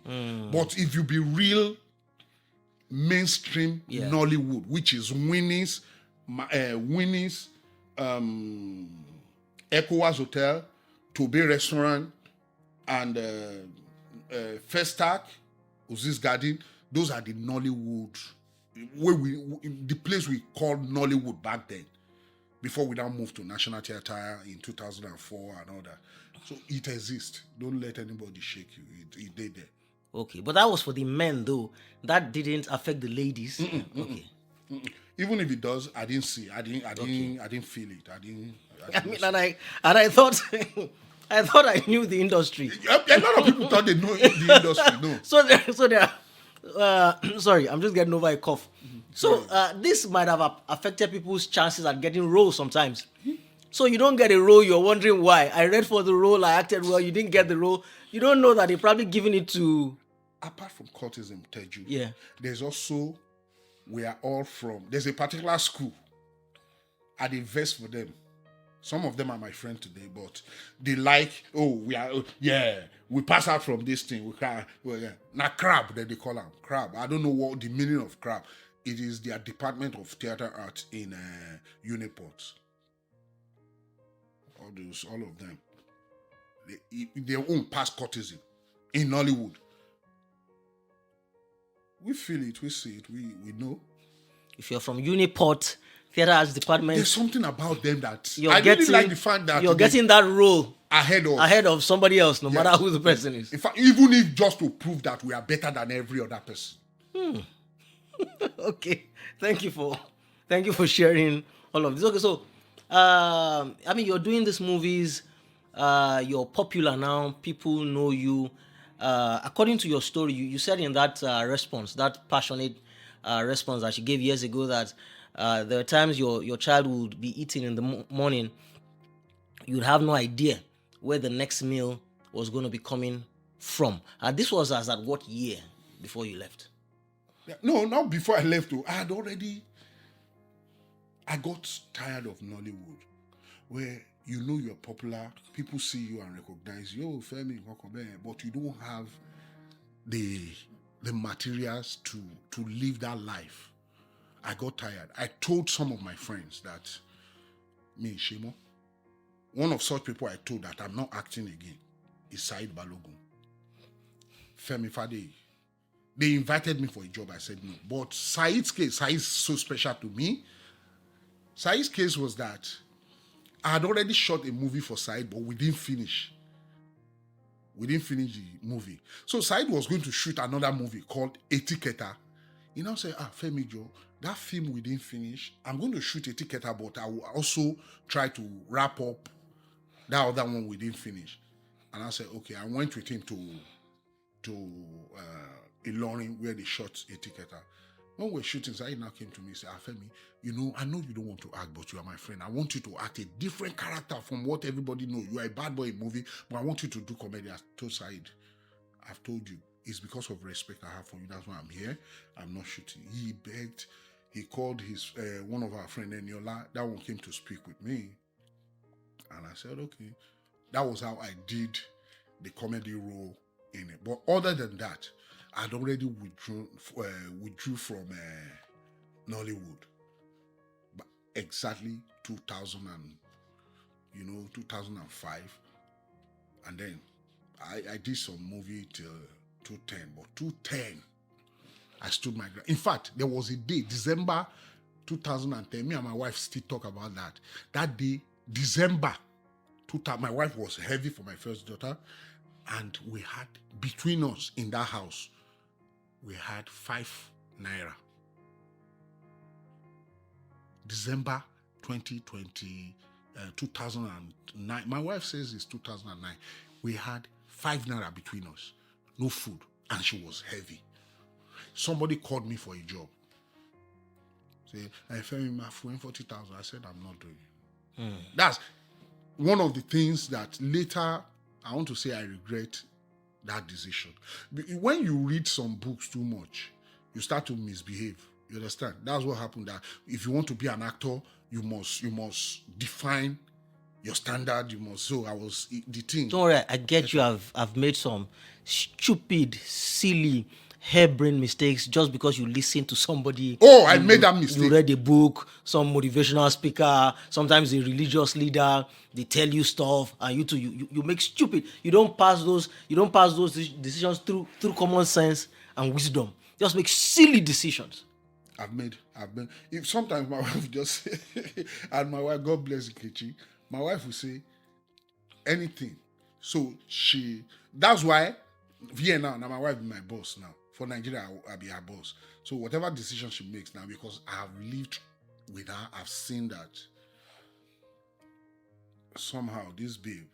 But if you be real mainstream Nollywood, which is Winnie's, ECOWAS Hotel, Tobe Restaurant, and Festac, Uzi's Garden, those are the Nollywood. The place we called Nollywood back then, before we now moved to National Theatre in 2004 and all that. So it exists. Don't let anybody shake you. It did there. Okay, but that was for the men though. That didn't affect the ladies. Okay. Even if it does, I didn't see. I didn't feel it. I thought I thought I knew the industry. A lot of people thought they know the industry. No. So there. Sorry, I'm just getting over a cough. So this might have affected people's chances at getting roles sometimes. So you don't get a role, you're wondering why. I read for the role, I acted well, you didn't get the role. You don't know that they're probably giving it to... Apart from cultism, Teju, there's also, we are all from, there's a particular school. I invest for them. Some of them are my friend today, but they like, we pass out from this thing. Now crab, that they call them crab. I don't know what the meaning of crab. It is their Department of Theatre Arts in Uniport. All of them. They own past courtesy in Nollywood. We feel it, we see it, we know. If you're from Uniport Theatre Arts Department, There's something about them that I really like the fact that you're getting that role ahead of somebody else, no matter who the person is. In fact, even if just to prove that we are better than every other person. Okay, thank you for sharing all of this. Okay, so I mean, you're doing these movies, you're popular now, people know you. According to your story, you said in that response, that passionate response that you gave years ago, that there are times your child would be eating in the morning, you'd have no idea where the next meal was going to be coming from. And this was as at what year before you left? No, not before I left. I got tired of Nollywood, where you're popular, people see you and recognize you, oh, Femi, but you don't have the materials to live that life. I got tired. I told some of my friends that me, Shemo, one of such people I told that I'm not acting again is Said Balogun. Femi Fade. They invited me for a job. I said no. But Said's case, Said's so special to me. Said's case was that I had already shot a movie for Said, but we didn't finish. We didn't finish the movie. So Said was going to shoot another movie called Etiketa. He now said, Femi Joe, that film we didn't finish. I'm going to shoot Etiketa, but I will also try to wrap up that other one we didn't finish. And I said, okay. I went with him to Ilorin, where they shot Etiketa. When we were shooting, Said now came to me and said, Femi, I know you don't want to act, but you are my friend. I want you to act a different character from what everybody knows. You are a bad boy in movie, but I want you to do comedy. I told Said, I've told you, it's because of respect I have for you. That's why I'm here. I'm not shooting. He begged. He called his one of our friends, Eniola. That one came to speak with me. And I said, okay. That was how I did the comedy role in it. But other than that, I'd already withdrew from Nollywood. But exactly 2005. And then I did some movie till 2010. But 2010, I stood my ground. In fact, there was a day, December 2010, me and my wife still talk about that. That day, December 2000, my wife was heavy for my first daughter. And we had, between us in that house, we had 5 naira. December 2020, 2009. My wife says it's 2009. We had 5 naira between us. No food. And she was heavy. Somebody called me for a job. Say, Femi, my phone 40,000. I said, I'm not doing it. That's one of the things that later, I want to say I regret that decision. When you read some books too much, you start to misbehave. You understand? That's what happened. That if you want to be an actor, you must define your standard. You must. So I was the thing. Don't worry, I get you. I've made some stupid, silly, harebrained mistakes just because you listen to somebody. Oh, I made that mistake. You read a book, some motivational speaker, sometimes a religious leader. They tell you stuff, and you make stupid. You don't pass those decisions through common sense and wisdom. Just make silly decisions. I've made. If sometimes my wife just say, and my wife, God bless Ikechi, my wife will say anything. So that's why Vienna, now my wife is my boss now. For Nigeria, I'll be her boss. So whatever decision she makes now, because I have lived with her, I've seen that somehow this babe,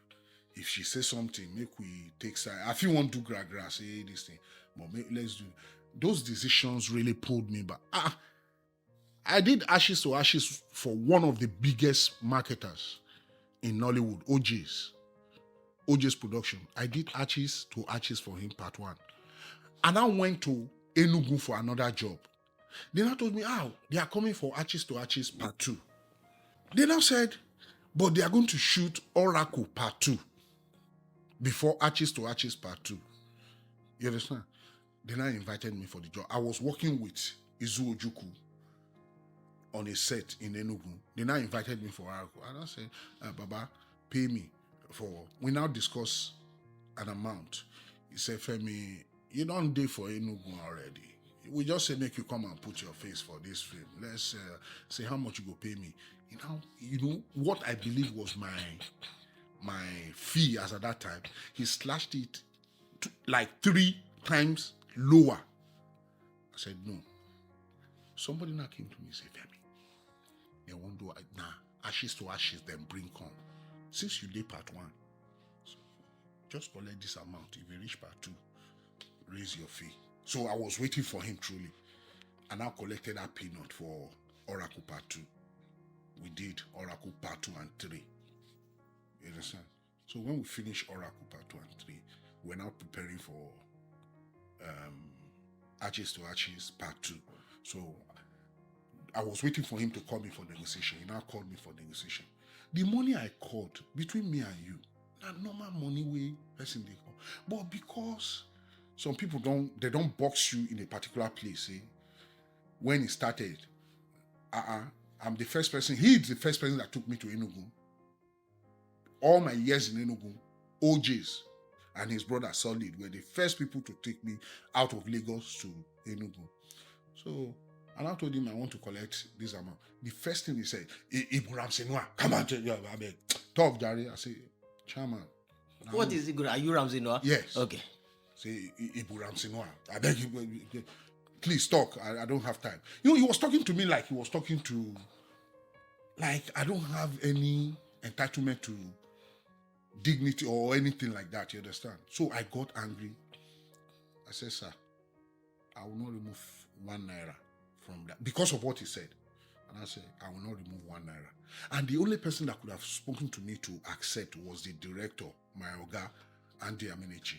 if she says something, make we take side. I feel want to do gra say this thing, but let's do. Those decisions really pulled me back. I did Ashes to Ashes for one of the biggest marketers in Nollywood, OJ's production. I did Ashes to Ashes for him, part 1. And I went to Enugu for another job. They now told me, they are coming for Ashes to Ashes, part 2. They now said, but they are going to shoot Oracle, part 2, before Ashes to Ashes, part 2. You understand? They now invited me for the job. I was working with Izu Ojukwu on a set in Enugu. They now invited me for Oracle. And I said, Baba, pay me for, we now discuss an amount. He said, Femi, you don't do for Enugu already. We just say, make you come and put your face for this film. Let's say how much you go pay me. You know what I believe was my fee as at that time. He slashed it to like 3 times lower. I said, no. Somebody now came to me and said, Femi, they won't do it now. Ashes to ashes, then bring come. Since you did part 1, so just collect this amount. If you reach part 2, raise your fee. So I was waiting for him truly. And I collected that peanut for Oracle part 2. We did Oracle part 2 and 3. You understand? So when we finish Oracle part 2 and 3, we're now preparing for Arches to Arches part 2. So I was waiting for him to call me for negotiation. He now called me for negotiation. The money I called between me and you, not normal money way person they call. But because some people don't box you in a particular place, when it started, I'm the first person, he's the first person that took me to Enugu. All my years in Enugu, OJs and his brother Solid were the first people to take me out of Lagos to Enugu. So, and I told him I want to collect this amount. The first thing he said, Iburam Senua, come on, I beg. Talk, Jerry. I say, Chairman. What is it? Are you Ramsey-Noah? Yes. Okay. Say, Iburam Senua, I beg you, please talk. I don't have time. You know, he was talking to me like he was talking to, like I don't have any entitlement to dignity or anything like that, you understand? So I got angry. I said, sir, I will not remove 1 naira from that because of what he said. And I said, I will not remove 1 naira. And the only person that could have spoken to me to accept was the director, my Oga, Andy Amenechi.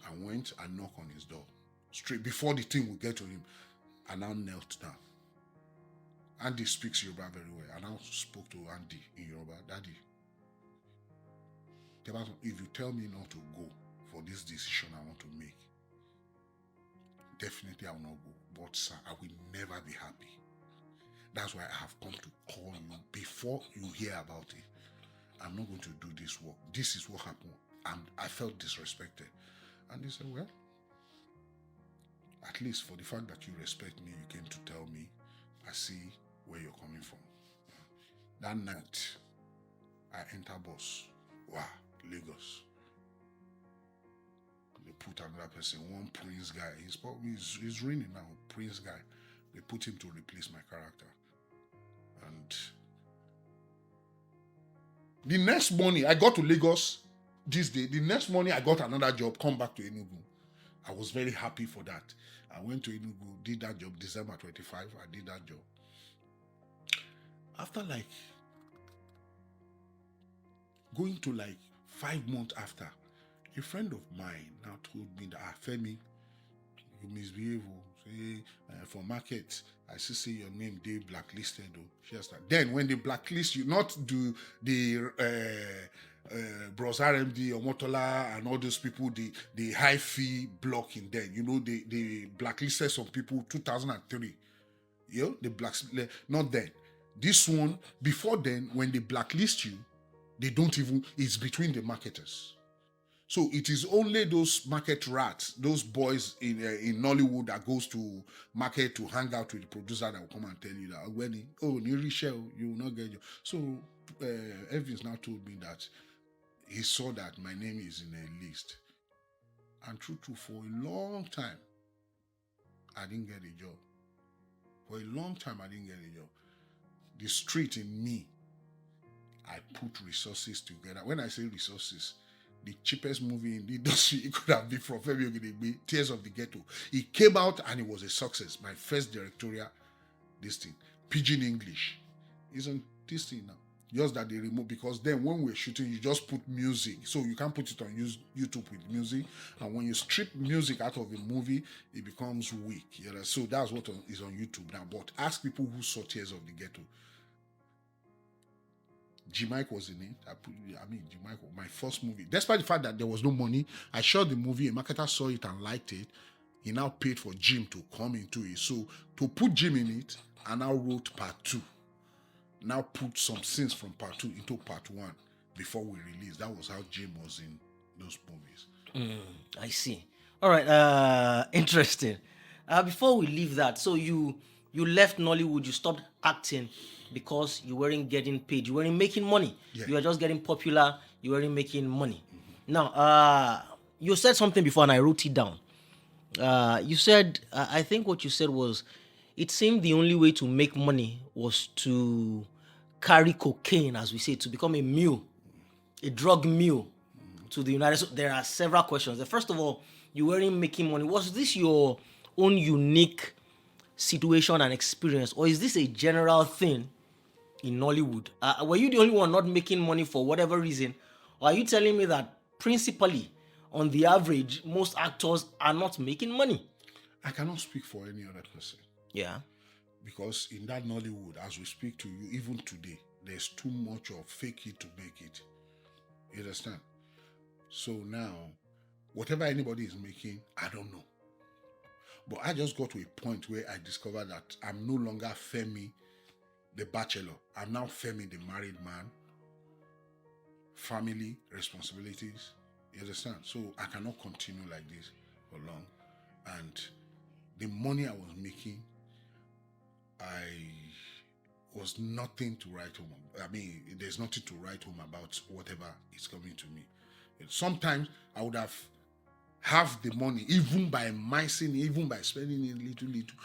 I went and knocked on his door. Straight before the thing would get to him, I now knelt down. Andy speaks Yoruba very well. I now spoke to Andy in Yoruba. Daddy, if you tell me not to go for this decision I want to make, definitely I will not go. But sir, I will never be happy. That's why I have come to call you before you hear about it. I'm not going to do this work. This is what happened. And I felt disrespected. And he said, well, at least for the fact that you respect me, you came to tell me, I see where you're coming from. That night, I enter bus. Wow, Lagos. They put another person, one Prince guy. He's reigning now, Prince guy. They put him to replace my character. And the next morning, I got to Lagos this day. The next morning, I got another job, come back to Enugu. I was very happy for that. I went to Enugu, did that job, December 25, I did that job. After like, going to like 5 months after, a friend of mine now told me that, Femi, you misbehave. Say, for market, I see your name, they blacklisted. Then when they blacklist you, not do the Bros RMD or Motola and all those people, the high fee blocking then. You know, they blacklisted some people 2003. You know, not then. This one, before then, when they blacklist you, they don't even, it's between the marketers. So it is only those market rats, those boys in Nollywood that goes to market to hang out with the producer that will come and tell you that when you will not get you. So Evans now told me that he saw that my name is in a list. And true, for a long time, I didn't get a job. For a long time, I didn't get a job. The street in me, I put resources together. When I say resources, the cheapest movie in the industry, it could have been from Femi Ogedengbe, Tears of the Ghetto. It came out and it was a success. My first directorial, this thing, Pidgin English. Isn't this thing now? Just that they removed, because then when we're shooting, you just put music. So you can't put it on YouTube with music. And when you strip music out of a movie, it becomes weak. You know? So that's what is on YouTube now. But ask people who saw Tears of the Ghetto. G-Mike was in it. G-Mike, my first movie. Despite the fact that there was no money, I shot the movie. A marketer saw it and liked it. he now paid for Jim to come into it. So to put Jim in it, I now wrote part 2. Now put some scenes from part 2 into part 1 before we released. That was how Jim was in those movies. I see. All right. Interesting. Before we leave that, so you left Nollywood, you stopped acting because you weren't getting paid, you weren't making money. Yeah. You were just getting popular, you weren't making money. Now, you said something before and I wrote it down. You said, I think what you said was, it seemed the only way to make money was to carry cocaine, as we say, to become a mule, a drug mule to the United States. There are several questions. First of all, you weren't making money. Was this your own unique situation and experience, or is this a general thing in Nollywood? Were you the only one not making money for whatever reason, or are you telling me that principally, on the average, most actors are not making money? I cannot speak for any other person. Yeah. Because in that Nollywood, as we speak to you, even today, there's too much of fake it to make it. You understand? So now, whatever anybody is making, I don't know. But I just got to a point where I discovered that I'm no longer Femi, the bachelor. I'm now Femi, the married man. Family, responsibilities. You understand? So I cannot continue like this for long. And the money I was making, I was nothing to write home. I mean, there's nothing to write home about whatever is coming to me. Sometimes I would have the money, even by micing, even by spending it little,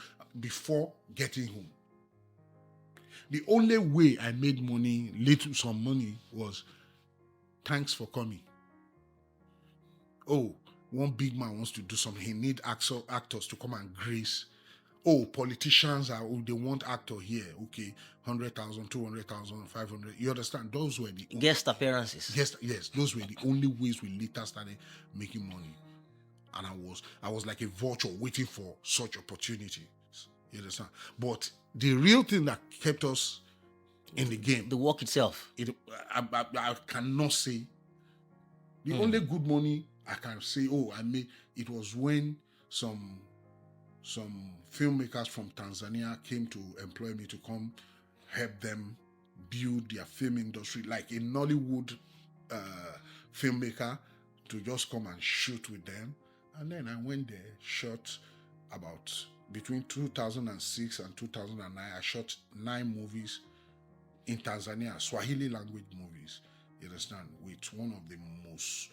before getting home. The only way I made money, some money, was thanks for coming. Oh, one big man wants to do something. He need actors to come and grace. Oh, politicians they want actor here. Okay, 100,000, 200,000, 500. You understand? Those were the guest appearances. Yes, those were the only ways we later started making money. And I was like a vulture waiting for such opportunities. You understand? But the real thing that kept us in the game, the work itself, I cannot say. The only good money I can say, I made, it was when some filmmakers from Tanzania came to employ me to come help them build their film industry, like a Nollywood filmmaker, to just come and shoot with them. And then I went there, shot about between 2006 and 2009. I shot 9 movies in Tanzania, Swahili language movies, you understand, with one of the most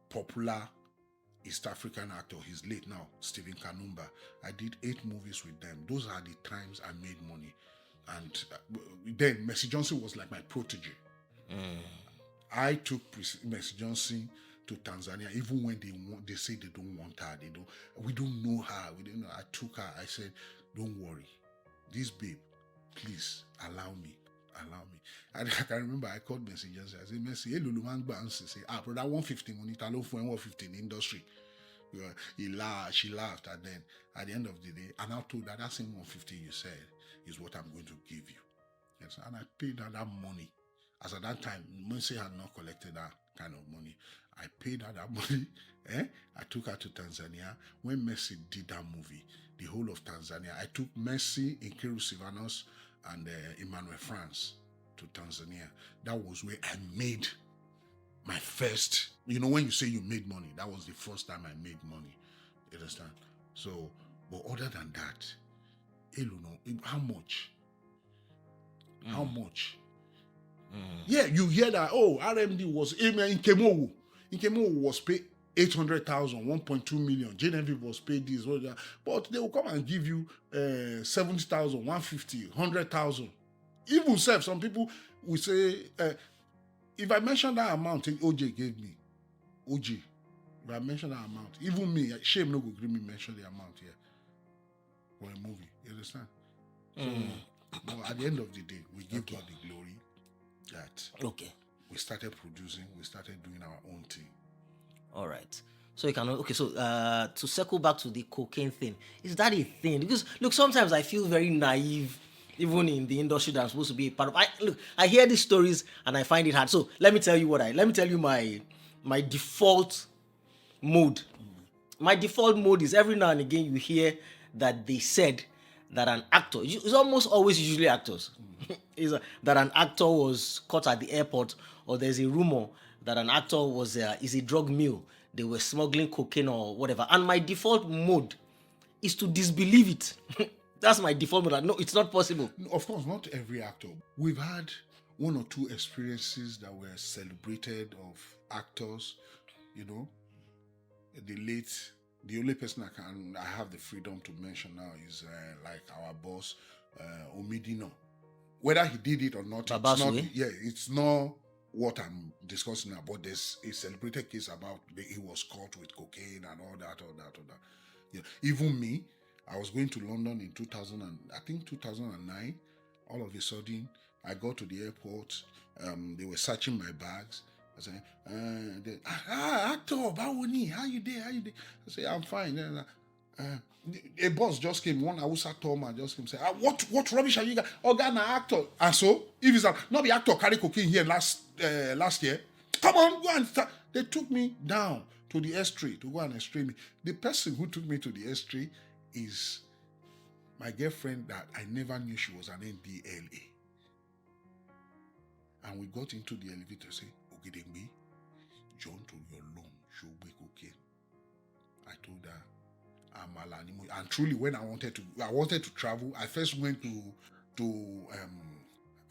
popular East African actor, he's late now, Stephen Kanumba. I did 8 movies with them. Those are the times I made money. And then Mercy Johnson was like my protege. I took Mercy Johnson to Tanzania, even when they say they don't want her, we don't know her, we didn't know. I took her. I said, don't worry, this babe, please allow me. And I can remember I called Mercy Johnson. I said, Mercy, hey, Lulu man say, brother, 150 money, talo for 150 in the industry. She laughed, and then at the end of the day, and I told her that same 150 you said is what I'm going to give you. Yes, and I paid her that money. As at that time, Mercy had not collected that kind of money. I paid her that money. I took her to Tanzania. When Mercy did that movie, the whole of Tanzania, I took Mercy, Nkiru Silvanus, and Emmanuel France to Tanzania. That was where I made my first, when you say you made money, that was the first time I made money. You understand? So, but other than that, how much? How much? Yeah, you hear that, RMD was, in Kemowu was paid 800,000, 1.2 million. Genevieve was paid this, all that. But they will come and give you 70,000, 150, 100,000. Even some people will say, if I mention that amount, OJ gave me. OJ, if I mention that amount, even me, shame no go give me mention the amount here for a movie. You understand? So, but at the end of the day, we give God the glory that we started producing, we started doing our own thing. All right. So you can so to circle back to the cocaine thing, is that a thing? Because look, sometimes I feel very naive, even in the industry that I'm supposed to be a part of. I hear these stories and I find it hard. So let me tell you my default mode My default mode is every now and again you hear that they said that an actor, it's almost always usually actors, that an actor was caught at the airport, or there's a rumor that an actor was is a drug mule. They were smuggling cocaine or whatever. And my default mode is to disbelieve it. That's my default mode. No, it's not possible. Of course, not every actor. We've had one or two experiences that were celebrated of actors, you know. The only person I have the freedom to mention now is like our boss, Omidino. Whether he did it or not, it's not what I'm discussing now, but there's a celebrated case about he was caught with cocaine and all that. Yeah. Even me, I was going to London in 2009. All of a sudden, I got to the airport. They were searching my bags. I said, actor, Bawoni, how you there? I say, I'm fine. A boss just came, one Hausa Toma just came, say, what rubbish are you guys? Ghana actor. And so, if it's not the actor carry cocaine here last year, come on, go and start. They took me down to the S3 to go and extray me. The person who took me to the S3 is my girlfriend that I never knew she was an NDLA. And we got into the elevator, say, Ogedengbe, John to your loan, show me cocaine. I told her, and truly, when I wanted to travel, I first went to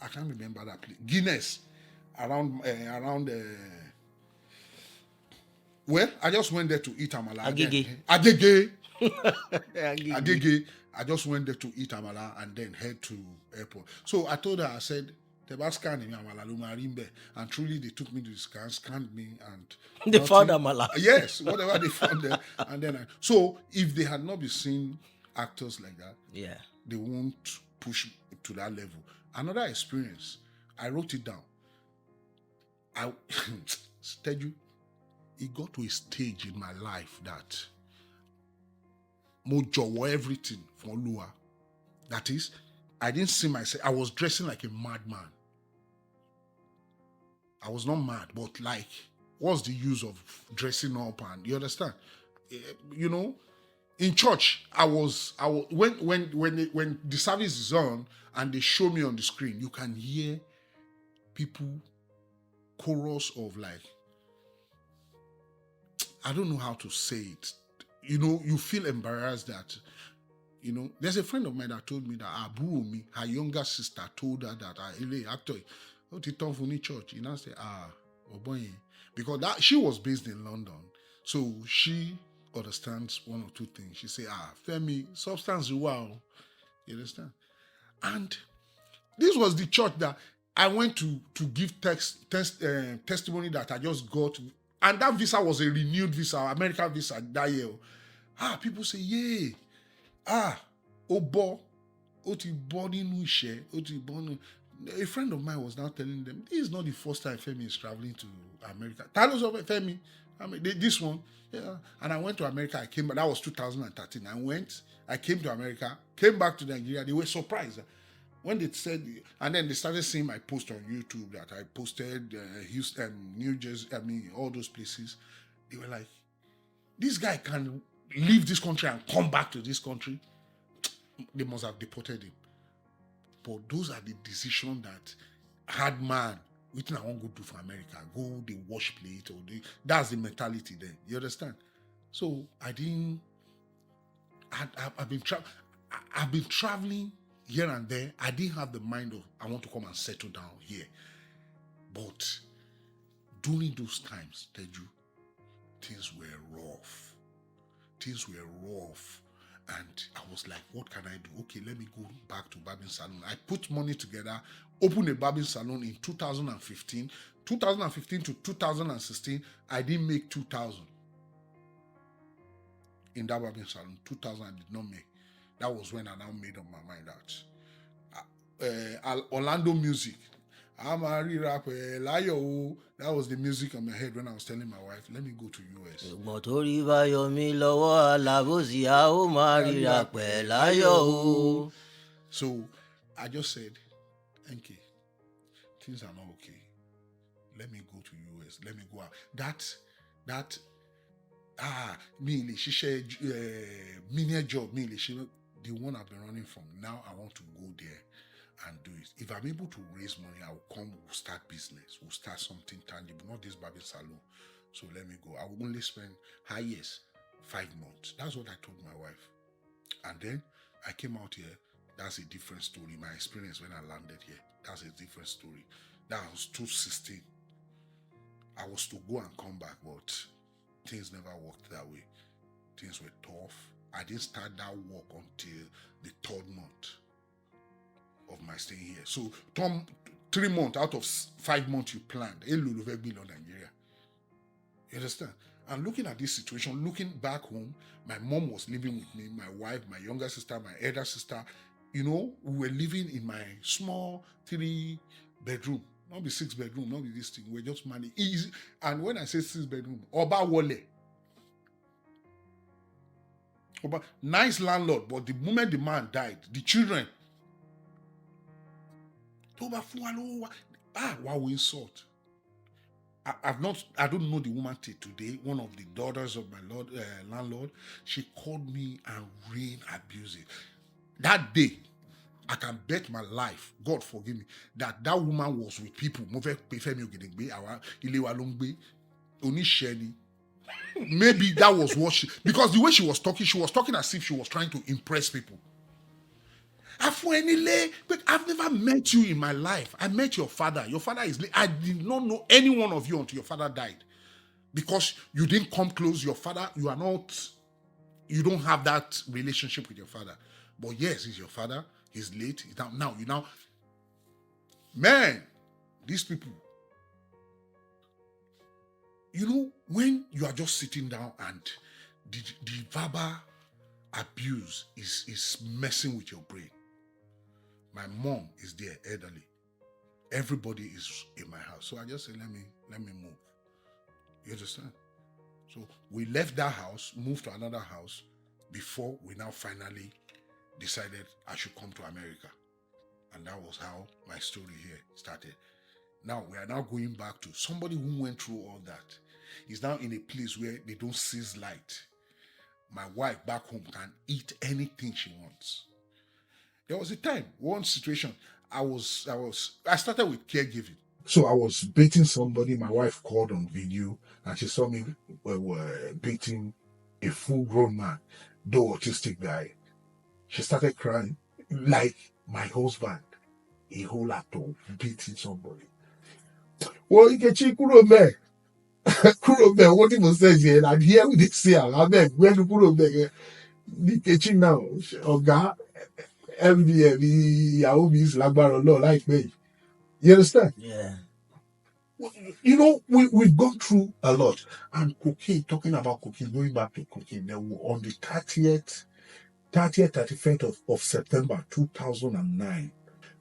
I can't remember that place, Guinness, around well, I just went there to eat amala. Agege. I just went there to eat amala and then head to airport. So I told her, I said, and truly they took me to the scan, scanned me, and they found amala. Yes, whatever they found there. And then so if they had not been seeing actors like that, they won't push to that level. Another experience, I wrote it down. I tell you, it got to a stage in my life that mojo everything for Lua. That is, I didn't see myself. I was dressing like a madman. I was not mad, but like, what's the use of dressing up? And you understand? You know, in church, when the service is on and they show me on the screen, you can hear people chorus of like, I don't know how to say it. You know, you feel embarrassed that, you know, there's a friend of mine that told me that Aburumi, her younger sister, told her that actor, what you turn for church? You know, say, oh boy, because that she was based in London, so she understands one or two things. She say, Femi, substance wow, you understand? And this was the church that I went to give testimony that I just got, and that visa was a renewed visa, American visa that year. People say, yeah. Obo, oti born in Wishe, oti born. A friend of mine was now telling them, this is not the first time Femi is traveling to America. Talos of Femi, this one, yeah. And I went to America. I came back. That was 2013. I came to America, came back to Nigeria. They were surprised when they said, and then they started seeing my post on YouTube that I posted Houston, New Jersey, all those places. They were like, this guy can leave this country and come back to this country. They must have deported him. But those are the decisions that hard man, which I won't go do for America, go the wash plate, or that's the mentality there. You understand? So I've been traveling here and there. I didn't have the mind of I want to come and settle down here. But during those times, Teju, things were rough. And I was like, what can I do? Okay, let me go back to barbing salon. I put money together, opened a barbing salon in 2015. 2015 to 2016, I didn't make 2,000. In that barbing salon, 2,000 I did not make. That was when I now made up my mind that Orlando music. That was the music on my head when I was telling my wife, let me go to US. So I just said, okay, things are not okay. Let me go to US. Let me go out. That she said, menial job, the one I've been running from. Now I want to go there and do it. If I'm able to raise money, I will come, we'll start business, we'll start something tangible, not this barber salon. So let me go. I will only spend highest 5 months. That's what I told my wife. And then I came out here. That's a different story. My experience when I landed here, that's a different story. That was 2016. I was to go and come back, but things never worked that way. Things were tough. I didn't start that work until the 3rd month of my stay here. So 3 months out of 5 months you planned. Nigeria. You understand? And looking at this situation, looking back home, my mom was living with me, my wife, my younger sister, my elder sister. We were living in my small 3-bedroom. Not be 6-bedroom, not be this thing. We're just money easy. And when I say 6-bedroom, Oba Wole. Nice landlord, but the moment the man died, the children. Wow, we insult. I don't know the woman till today. One of the daughters of my landlord, she called me and rain abusing. That day, I can bet my life, God forgive me, that woman was with people. Femi Ogedengbe'S, Onisheni. Maybe that was what because the way she was talking as if she was trying to impress people. But I've never met you in my life. I met your father. Your father is. I did not know any one of you until your father died, because you didn't come close. Your father, you are not. You don't have that relationship with your father. But yes, he's your father. He's late. Now, man, these people. When you are just sitting down and the verbal abuse is messing with your brain. My mom is there, elderly. Everybody is in my house. So I just said, let me move. You understand? So we left that house, moved to another house before we now finally decided I should come to America. And that was how my story here started. Now we are now going back to somebody who went through all that. Is now in a place where they don't seize light. My wife back home can eat anything she wants. There was a time, one situation, I started with caregiving. So I was beating somebody. My wife called on video and she saw me beating a full-grown man, though autistic guy. She started crying like my husband, a whole lot of beating somebody. Well, you can check what he was saying, and here we say, I beg, where to put up there? The kitchen now, Oga, every Yaomi's Lagbaro law, like me. You understand? Yeah. We've gone through a lot. And cocaine, talking about cocaine, going back to cocaine, there were on the 31st of September 2009,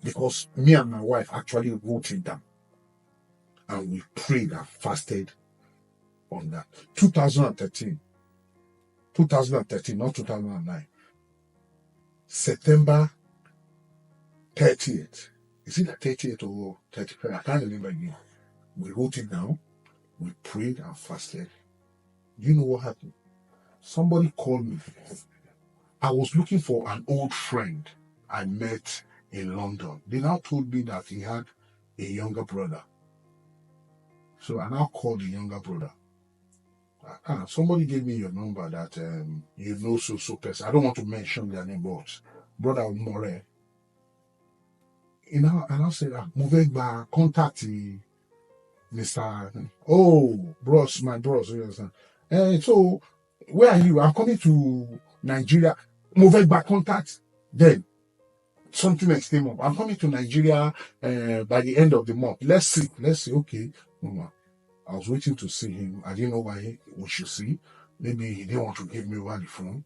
because me and my wife actually wrote it down. And we prayed and fasted on that. 2013, not 2009. September 30th. Is it the 30th or 31st? I can't remember again. We wrote it down. We prayed and fasted. You know what happened? Somebody called me. I was looking for an old friend I met in London. They now told me that he had a younger brother. So I now called the younger brother. Somebody gave me your number that you know so person. I don't want to mention their name, but brother More. And I said, moving by contact Mr. Oh, bros, my bros, you understand? So where are you? I'm coming to Nigeria. Moving by contact. Then something else came up. I'm coming to Nigeria by the end of the month. Let's see. Okay. I was waiting to see him. I didn't know why we should see. Maybe he didn't want to give me over the phone.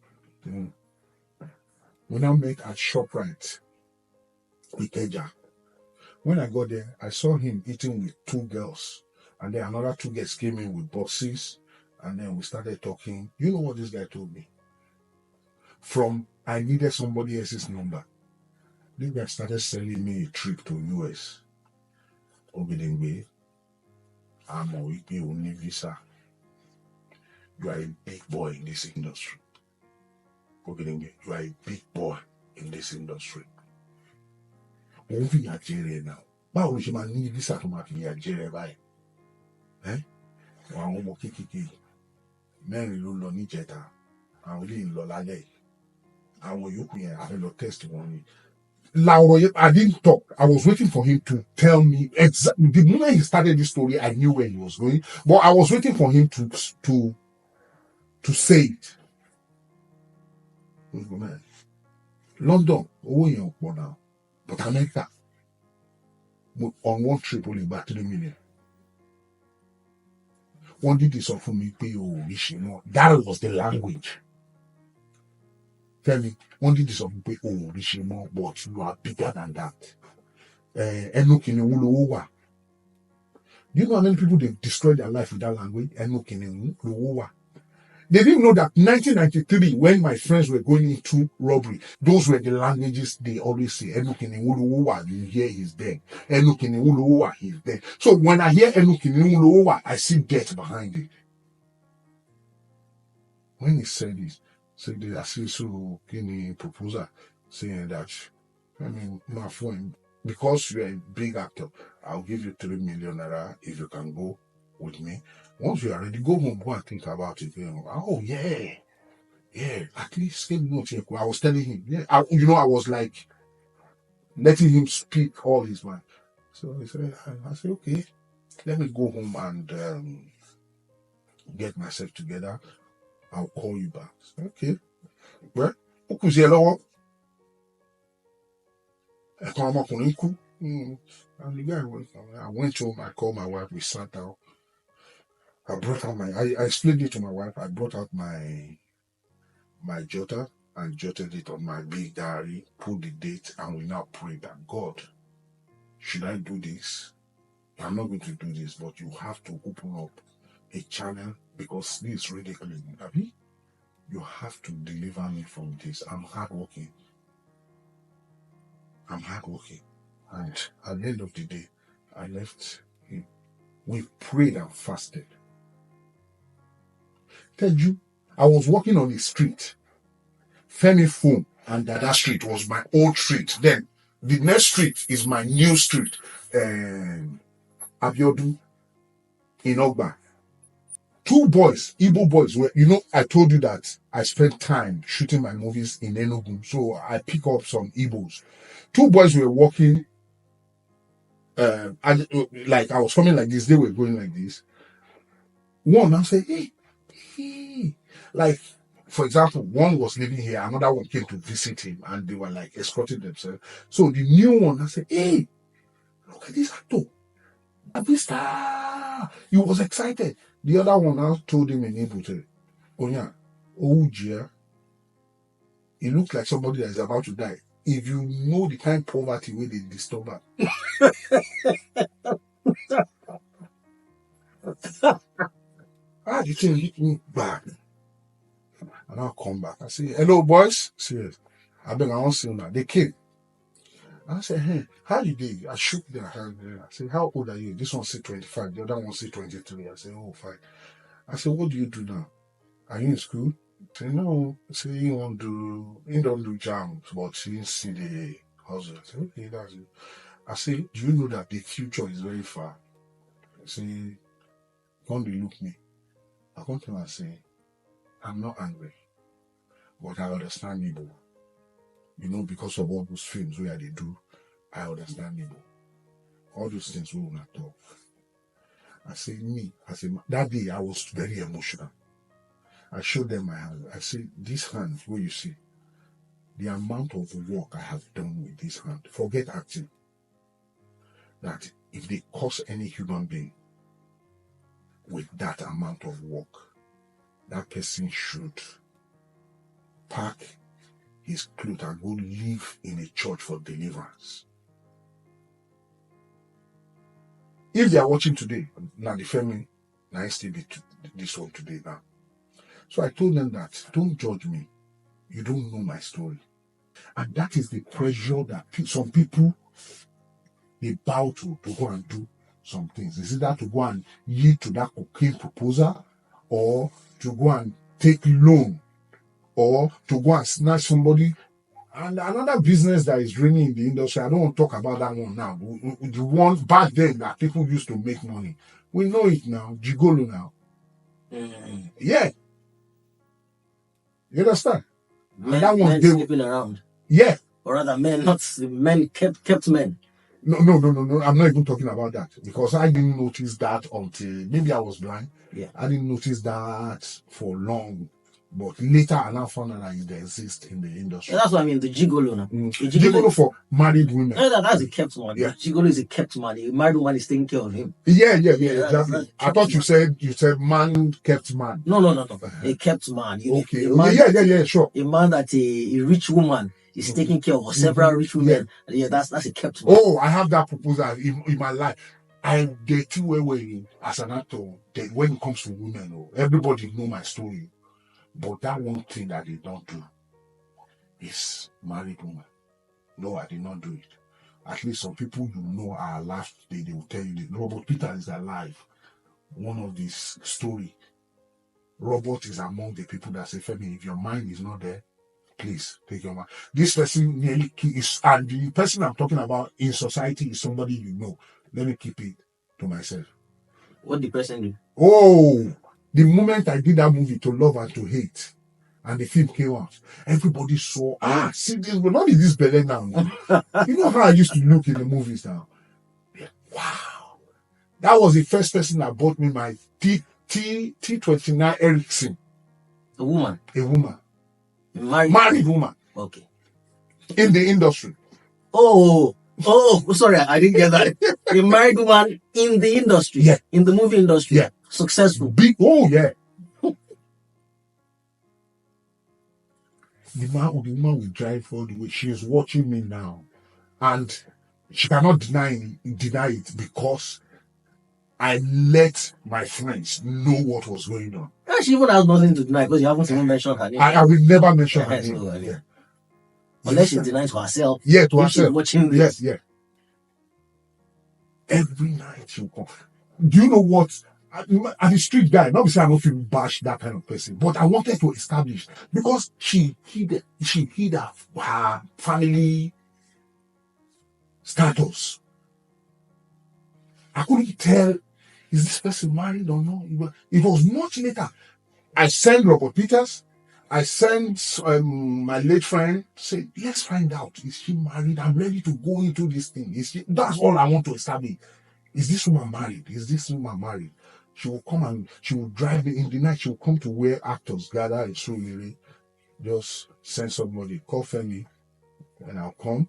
We now met at ShopRite with Eja. When I got there, I saw him eating with 2 girls. And then another 2 girls came in with boxes. And then we started talking. You know what this guy told me? From I needed somebody else's number. This guy started selling me a trip to US. Ogedengbe'S. I'm on visa. You are a big boy in this industry. Ogedengbe, you are a big boy in this industry. Òun fi ìyà jẹ rẹ̀ náà. Báwo ló ṣe máa ní visa tó máa fi ìyà jẹ rẹ̀ báyìí? Àwọn ọmọ kéékèèké mẹ́rin ló lọ níjẹta. Àwọn ilé ń lọ lálẹ́ yìí. Àwọn yòókù yẹn a fẹ́ lọ test wọn ni. I didn't talk. I was waiting for him to tell me exactly. The moment he started this story, I knew where he was going. But I was waiting for him to say it. Man, London, now. But America, on one trip, only about 3 million. One did this for me, pay that was the language. Femi, one did this of me, but you are bigger than that. Do you know how many people they've destroyed their life with that language? They didn't know that 1993, when my friends were going into robbery, those were the languages they always say. You hear he's dead. He's dead. So when I hear I see death behind it. When he said this, I see so proposal saying that, my friend, because you're a big actor, I'll give you 3 million naira if you can go with me. Once you are ready, go home, go and think about it. Oh, yeah. At least, I was telling him, I was like, letting him speak all his mind. So he said, I said, okay, let me go home and get myself together. I'll call you back. I said, okay. Well, and the guy went, I went home, I called my wife, we sat down. I brought out I explained it to my wife. I brought out my jotter and jotted it on my big diary, put the date, and we now pray that God, should I do this? I'm not going to do this, but you have to open up a channel because this is ridiculous. You have to deliver me from this. I'm hardworking. And at the end of the day, I left him. We prayed and fasted. Tell you, I was walking on the street. Femi phone and that street was my old street. Then the next street is my new street. Abiodun in Ogba. 2 boys, Igbo boys, were, I told you that I spent time shooting my movies in Enugu. So I pick up some Igbos. 2 boys were walking, and like I was coming like this, they were going like this. One, I said, hey. Like, for example, one was living here, another one came to visit him, and they were like escorting themselves. So the new one, I said, hey, look at this actor. Abista. He was excited. The other one now told him in Igbo, Onya, Ojia, he looks like somebody that is about to die. If you know the kind of poverty where they disturb her. The thing hit me back. And I'll come back. I say, hello, boys. Serious. I won't see you now. They came. I said, hey, how you doing? I shook their hand. I said, how old are you? This one said 25. The other one said 23. I said, oh, fine. I said, what do you do now? Are you in school? I said, no. I said, he don't do jams, but he see the hustle. I said, okay, that's it. I said, do you know that the future is very far? I said, don't look me. I come to him and say, I'm not angry, but I understand Igbo. Because of all those films where they do, I understand Igbo. All those things we will not talk. I say, that day I was very emotional. I showed them my hand. I say, this hand, where you see, the amount of work I have done with this hand, forget acting, that if they cause any human being with that amount of work, that person should pack his clothes and go live in a church for deliverance. If they are watching today, now the Femi, now I still be this one today now. So I told them that, don't judge me. You don't know my story. And that is the pressure that some people, they bow to go and do some things. Is it that to go and yield to that cocaine proposal, or to go and take loan, or to go and snatch somebody. And another business that is draining in the industry, I don't want to talk about that one now. The one back then that people used to make money. We know it now. Gigolo now. Yeah. You understand? Men, that one men they- sleeping around. Yeah. Or rather, men kept men. No. I'm not even talking about that because I didn't notice that until maybe I was blind. Yeah. I didn't notice that for long. But later I now found out that it exists in the industry. Yeah, that's what I mean, the gigolo now. Gigolo for married women. No, that's a kept man. Yeah. Gigolo is a kept man. A married woman is taking care of him. Yeah, exactly. That's I thought kept you said man kept man. No. A kept man. Okay. A man, Yeah, sure. A man that a rich woman is taking care of, or several rich women. Yeah, that's a kept man. Oh, I have that proposal in my life. And they too way as an actor, when it comes to women, everybody know my story. But that one thing that they don't do is married woman. No, I did not do it. At least some people you know are alive today, they will tell you that Robert Peter is alive. One of this story. Robert is among the people that say, Femi, if your mind is not there, please take your mind. This person nearly is, and the person I'm talking about in society is somebody you know. Let me keep it to myself. What the person do? Oh, the moment I did that movie, To Love and to Hate, and the film came out, everybody saw, see this, but not in this belly now. You know how I used to look in the movies now? Yeah, wow. That was the first person that bought me my T29 Ericsson. A woman? A woman. Married woman. Okay. In the industry. Oh, sorry, I didn't get that. A married woman in the industry. Yeah. In the movie industry. Yeah. Successful. Big, yeah. The woman will drive all the way. She is watching me now. And she cannot deny it because I let my friends know what was going on. She even has nothing to deny because you haven't even mentioned her name. I will never mention her name. Yeah. Unless she denies to herself. Yeah, to herself. Watching this. Yes. Every night she'll come. Do you know what? I'm a street guy. Not because I don't feel bash that kind of person, but I wanted to establish because she hid her family status. I couldn't tell, is this person married or not? It was much later. I sent Robert Peters. I sent my late friend, say, let's find out. Is she married? I'm ready to go into this thing. That's all I want to establish. Is this woman married? She will come and she will drive me in the night. She will come to where actors gather in Surulere. Just send somebody, call Femi, and I'll come.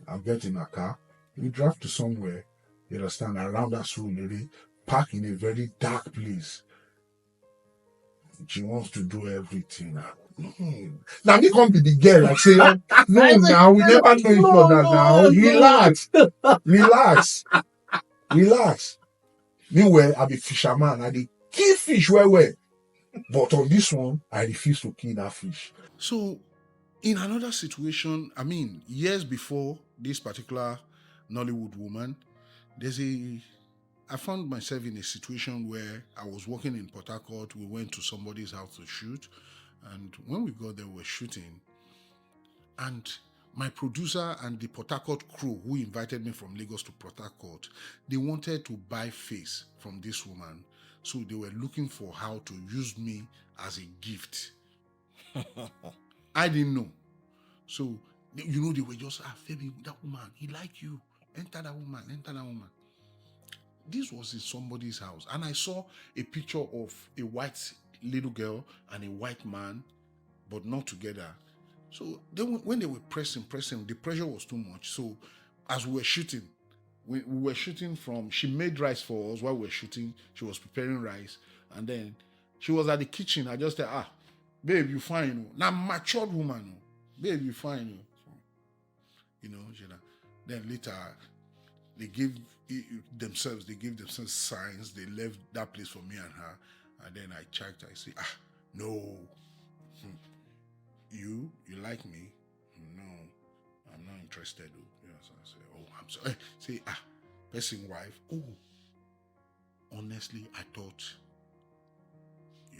I'll get in a car. We drive to somewhere, you understand, around that Surulere, park in a very dark place. She wants to do everything now. Now me come be the girl and say, no, now we never know each other now. Relax. Meanwhile, I be fisherman. I dey kill fish well. But on this one, I refuse to kill that fish. So, in another situation, years before this particular Nollywood woman, I found myself in a situation where I was working in Port Harcourt. We went to somebody's house to shoot. And when we got there, we were shooting. And my producer and the Port Harcourt crew who invited me from Lagos to Port Harcourt, they wanted to buy face from this woman. So they were looking for how to use me as a gift. I didn't know. So, they were just, Femi, that woman, he like you. Enter that woman. This was in somebody's house. And I saw a picture of a white little girl and a white man, but not together. So when they were pressing, the pressure was too much. So as we were shooting, we were shooting she made rice for us while we were shooting. She was preparing rice. And then she was at the kitchen. I just said, babe, you fine. Now matured woman. Babe, you fine. Then later, they gave themselves signs. They left that place for me and her. And then I checked. I say, no. You like me? No, I'm not interested. So I say, I'm sorry. Say, person wife. Honestly, I thought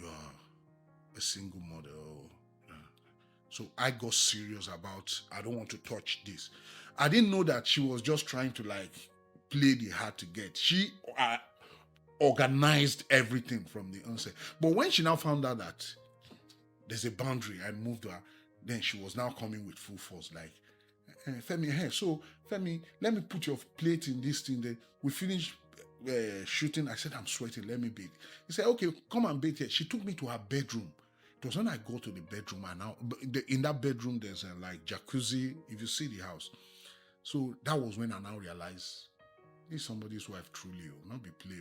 you are a single mother. Oh, yeah. So I got serious about, I don't want to touch this. I didn't know that she was just trying to like play the hard to get. She organized everything from the onset. But when she now found out that there's a boundary, I moved her, then she was now coming with full force, like, Femi, hey, so Femi, let me put your plate in this thing. Then we finished shooting. I said, I'm sweating, let me bathe. He said, okay, come and bathe here. She took me to her bedroom. It was when I go to the bedroom, and now in that bedroom there's a like jacuzzi, if you see the house. So that was when I now realized this is somebody's wife truly, not be play.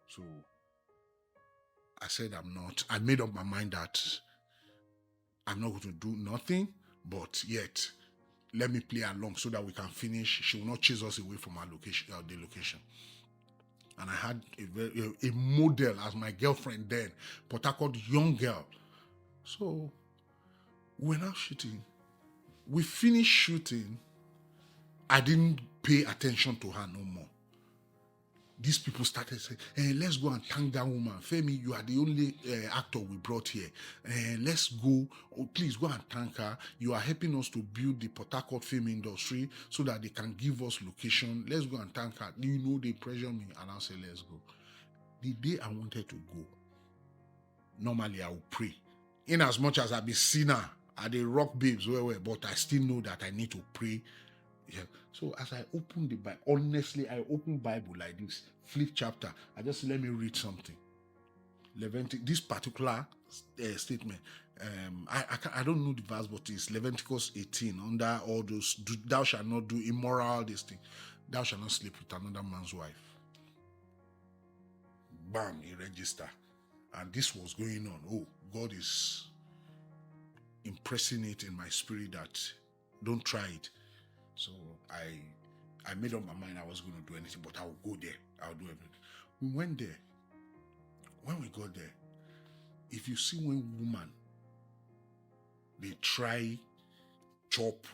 So I said I made up my mind that I'm not going to do nothing, but yet let me play along so that we can finish. She will not chase us away from our location, the location. And I had a model as my girlfriend then, Port Harcourt young girl. So we're now shooting. We finished shooting. I didn't pay attention to her no more. These people started saying, let's go and thank that woman. Femi, you are the only actor we brought here. Let's go. Oh, please go and thank her. You are helping us to build the Port Harcourt film industry so that they can give us location. Let's go and thank her. Do you know they pressure me? And I'll say, let's go. The day I wanted to go, normally I would pray. In as much as I be sinner, I the rock babes, but I still know that I need to pray. Yeah. So as I open the Bible, honestly, I open Bible like this, flip chapter. I just let me read something. Leviticus, this particular statement. I don't know the verse, but it's Leviticus 18. Under all those, thou shalt not do immoral this thing. Thou shalt not sleep with another man's wife. Bam, he register. And this was going on. Oh, God is impressing it in my spirit that don't try it. So I made up my mind I wasn't going to do anything, but I will go there. I'll do everything. We went there. When we got there, if you see when woman, they try chop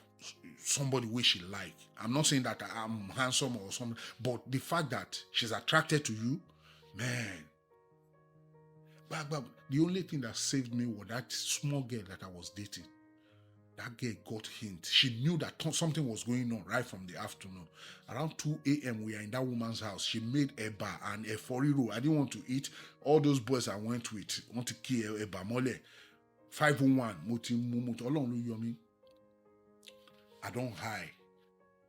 somebody where she like. I'm not saying that I'm handsome or something, but the fact that she's attracted to you, man. But the only thing that saved me was that small girl that I was dating. That girl got hint. She knew that something was going on right from the afternoon. Around 2 a.m., we are in that woman's house. She made eba and a foriro. I didn't want to eat. All those boys I went with want to kill eba mole. 501. Moti mumuto. Olorun lo yomi. I don't hide.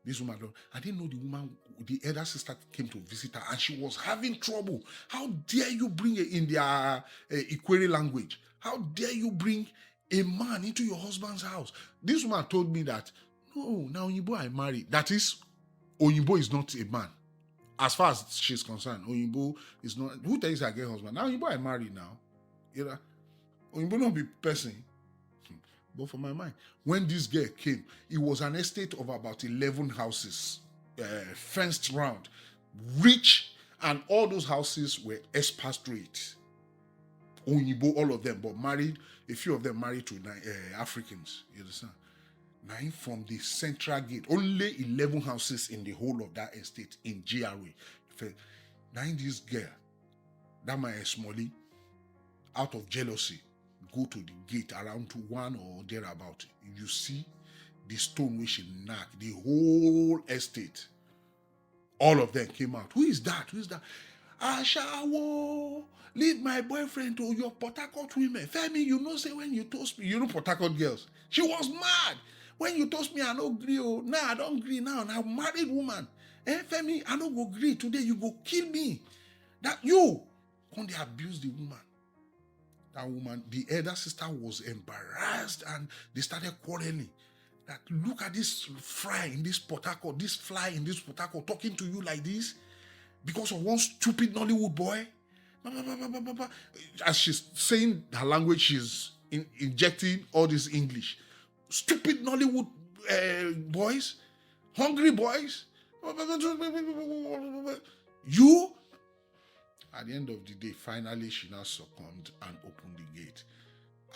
This woman, I didn't know the woman, the elder sister came to visit her and she was having trouble. How dare you bring it in their Ikwere language? How dare you bring a man into your husband's house? This woman told me that, no, now Oyinbo I married. That is, Oyinbo is not a man. As far as she's concerned, Oyinbo is not, who tells her I get husband? Now Oyinbo I married now. You know, Oyinbo not be person. But for my mind, when this girl came, it was an estate of about 11 houses, fenced round, rich, and all those houses were expatriate. Oyinbo, all of them, but married, a few of them married to Africans, you understand? Now, from the central gate, only 11 houses in the whole of that estate in GRA. Now, this girl, that my Smolly, out of jealousy, go to the gate around to 1 or thereabout. You see the stone which she knocked, the whole estate. All of them came out. Who is that? Who is that? Ashawo, leave my boyfriend to your Port Harcourt women. Femi, you know, say when you toast me, you know Port Harcourt girls. She was mad. When you toast me, I no agree. Oh, nah, I don't agree now. Now, married woman. Femi, I no go agree. Today, you go kill me. That you, when they abuse the woman. That woman, the elder sister was embarrassed and they started quarreling. That look at this fly in this Port Harcourt, this fly in this Port Harcourt talking to you like this because of one stupid Nollywood boy. As she's saying her language, she's injecting all this English. Stupid Nollywood boys, hungry boys. You. At the end of the day, finally, she now succumbed and opened the gate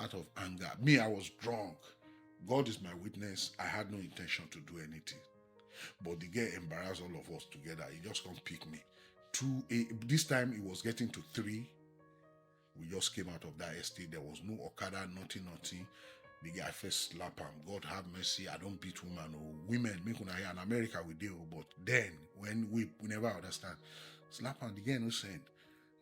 out of anger. Me, I was drunk. God is my witness. I had no intention to do anything. But the girl embarrassed all of us together. He just come pick me. This time, it was getting to 3. We just came out of that estate. There was no Okada, nothing. The guy first slap him. God have mercy. I don't beat women or women. Make una here in America we deal. But then when we never understand. Slap him. The guy no send.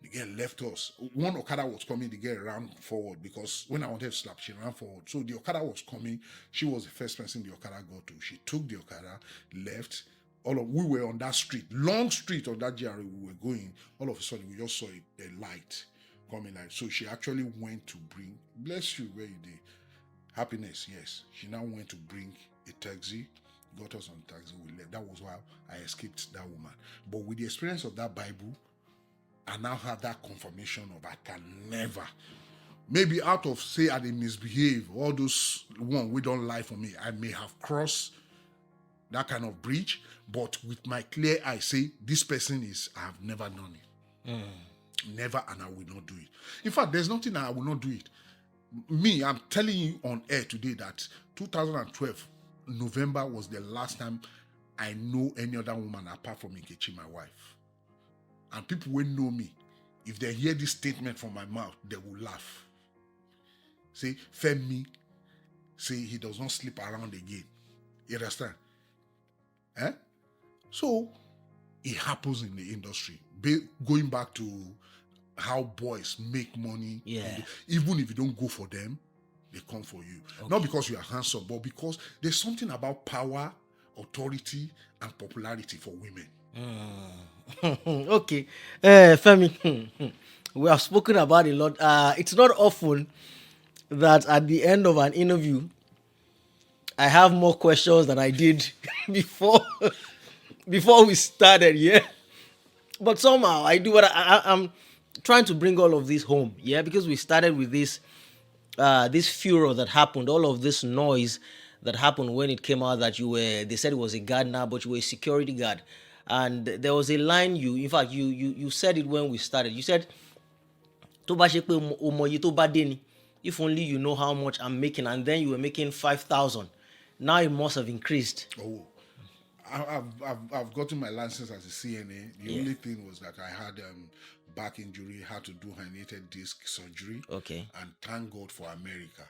The girl left us. One Okada was coming, the girl ran forward because when I wanted to slap, she ran forward. So the Okada was coming. She was the first person the Okada got to. She took the Okada, left. We were on that street, long street on that GRA we were going. All of a sudden, we just saw a light coming out. So she actually went to bring, bless you, where you did. Happiness, yes. She now went to bring a taxi, got us on taxi, we left. That was how I escaped that woman. But with the experience of that Bible, I now have that confirmation of I can never. Maybe out of, say, I dey misbehave, all those one we don't lie for me, I may have crossed that kind of bridge, but with my clear eye, say, this person is, I have never done it. Never, and I will not do it. In fact, there's nothing that I will not do it. Me, I'm telling you on air today that 2012, November was the last time I know any other woman apart from Nkechi, my wife. And people will know me. If they hear this statement from my mouth, they will laugh. Say, Femi, say he does not sleep around again. You understand? So, it happens in the industry. Going back to how boys make money. Yeah. Even if you don't go for them, they come for you. Okay. Not because you are handsome, but because there's something about power, authority, and popularity for women. Okay. Femi, we have spoken about it a lot. It's not often that at the end of an interview, I have more questions than I did before we started, yeah. But somehow I do what I'm trying to bring all of this home, yeah, because we started with this furor that happened, all of this noise that happened when it came out that they said it was a gardener, but you were a security guard. And there was a line in fact, you said it when we started. You said, "Tó bá ṣe pé o mọ iye tó bá dé ni, if only you know how much I'm making," and then you were making 5,000. Now it must have increased. Oh, I've gotten my license as a CNA. The only thing was that I had back injury, had to do herniated disc surgery. Okay. And thank God for America.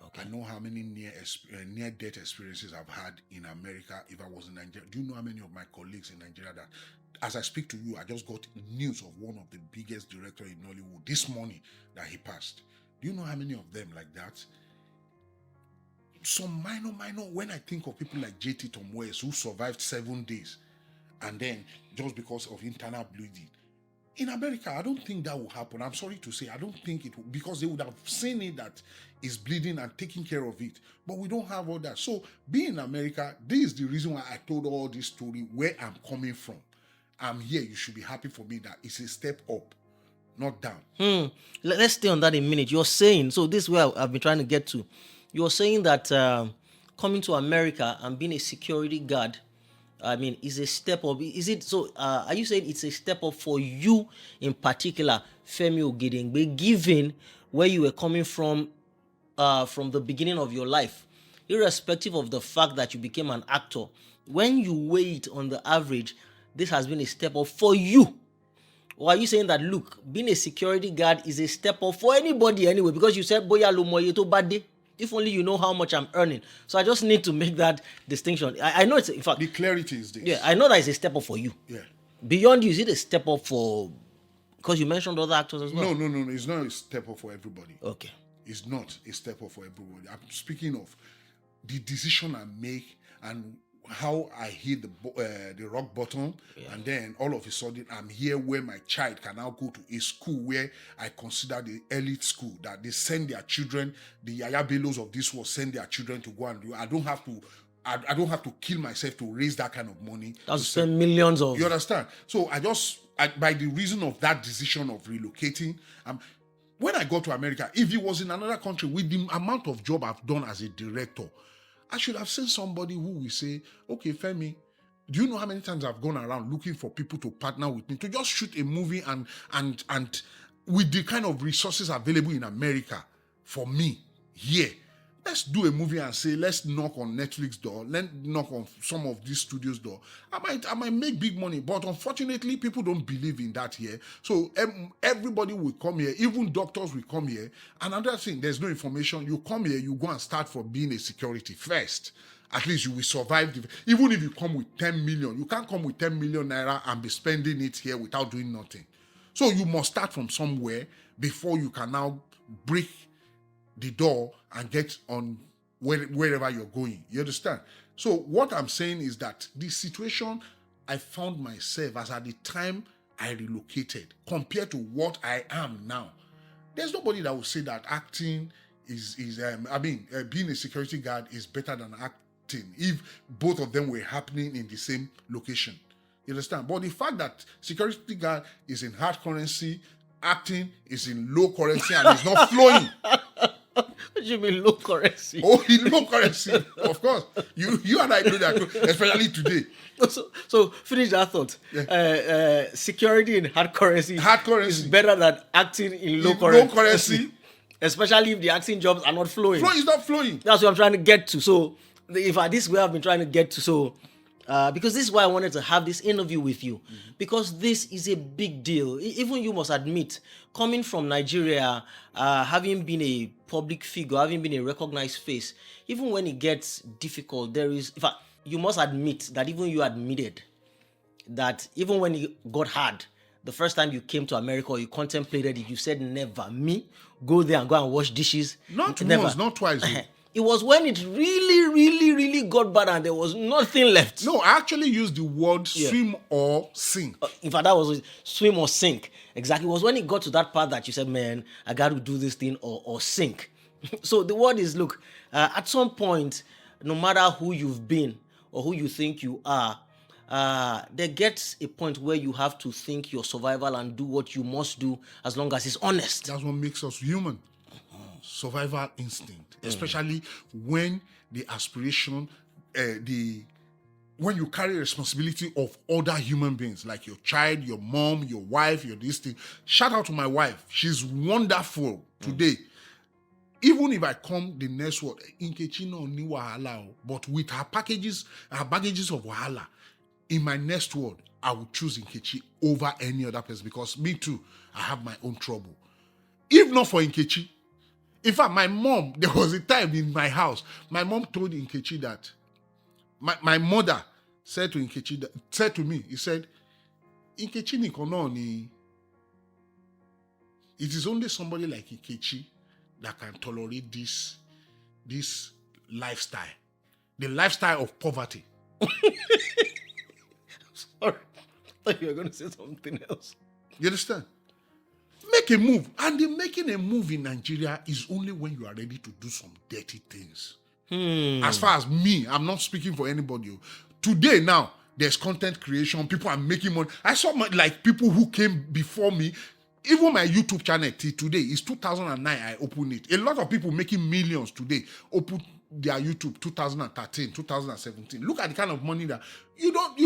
Okay. I know how many near-death experiences I've had in America if I was in Nigeria. Do you know how many of my colleagues in Nigeria that, as I speak to you, I just got news of one of the biggest directors in Nollywood this morning that he passed. Do you know how many of them like that? Some minor, when I think of people like JT Tom West who survived 7 days and then just because of internal bleeding. In America, I don't think that will happen. I'm sorry to say, I don't think it will, because they would have seen it that is bleeding and taking care of it. But we don't have all that. So being in America, this is the reason why I told all this story, where I'm coming from. I'm here. You should be happy for me that it's a step up, not down. Let's stay on that in a minute. You're saying, so this is where I've been trying to get to. You're saying that coming to America and being a security guard, I mean, is a step up. Is it so? Are you saying it's a step up for you in particular, Femi Ogedengbe, given where you were coming from the beginning of your life, irrespective of the fact that you became an actor? When you weigh it on the average, this has been a step up for you. Or are you saying that, look, being a security guard is a step up for anybody anyway? Because you said, Boya lo moye to bade. If only you know how much I'm earning. So I just need to make that distinction. I know it's, in fact, the clarity is this. Yeah, I know that it's a step up for you. Yeah. Beyond you, is it a step up for, because you mentioned other actors as well? No. It's not a step up for everybody. Okay. It's not a step up for everybody. I'm speaking of the decision I make and how I hit the rock bottom, and then all of a sudden I'm here where my child can now go to a school where I consider the elite school, that they send their children, the Yaya Bellos of this world send their children to go and do. I don't have to kill myself to raise that kind of money. That's spend millions of. You understand? So by the reason of that decision of relocating, when I got to America, if it was in another country with the amount of job I've done as a director, I should have seen somebody who will say, okay, Femi, do you know how many times I've gone around looking for people to partner with me to just shoot a movie and with the kind of resources available in America for me here, let's do a movie and say, let's knock on Netflix door, let's knock on some of these studios door. I might make big money, but unfortunately, people don't believe in that here. So everybody will come here, even doctors will come here. Another thing, there's no information. You come here, you go and start for being a security first. At least you will survive. Even if you come with 10 million, you can't come with 10 million naira and be spending it here without doing nothing. So you must start from somewhere before you can now break the door and get on wherever you're going. You understand? So what I'm saying is that the situation I found myself as at the time I relocated compared to what I am now, there's nobody that will say that acting is being a security guard is better than acting if both of them were happening in the same location. You understand? But the fact that security guard is in hard currency, acting is in low currency and is not flowing. What do you mean low currency? Oh, in low currency, of course. You and I know that, especially today. So finish that thought. Yeah. Security in hard currency is better than acting in low currency. Especially if the acting jobs are not flowing. Flow is not flowing. That's what I'm trying to get to. So if this is where I've been trying to get to. So because this is why I wanted to have this interview with you. Mm-hmm. Because this is a big deal. Even you must admit, coming from Nigeria, having been a public figure, having been a recognized face, even when it gets difficult, in fact, you must admit that even you admitted that even when it got hard, the first time you came to America or you contemplated it, you said never. Me, go there and go and wash dishes. Not never. Once, not twice. It was when it really, really, really got bad and there was nothing left. No, I actually used the word swim or sink. In fact, that was swim or sink. Exactly. It was when it got to that part that you said, man, I got to do this thing or sink. So the word is, look, at some point, no matter who you've been or who you think you are, there gets a point where you have to think your survival and do what you must do as long as it's honest. That's what makes us human. Survival instinct, especially when the aspiration, when you carry responsibility of other human beings, like your child, your mom, your wife, your this thing. Shout out to my wife. She's wonderful today. Even if I come the next word, Nkechi no ni wahala, but with her baggages of wahala, in my next word, I would choose Nkechi over any other person because me too, I have my own trouble. If not for Nkechi, in fact, my mom, there was a time in my house, my mom told Nkechi that, my mother said to Nkechi, said to me, he said, Nkechi nikono ni, it is only somebody like Nkechi that can tolerate this lifestyle, the lifestyle of poverty. Sorry, I thought you were going to say something else. You understand? Make a move. And the making a move in Nigeria is only when you are ready to do some dirty things. As far as me, I'm not speaking for anybody. Today now, there's content creation. People are making money. I saw people who came before me. Even my YouTube channel today is 2009. I opened it. A lot of people making millions today open their YouTube 2013, 2017. Look at the kind of money that you don't,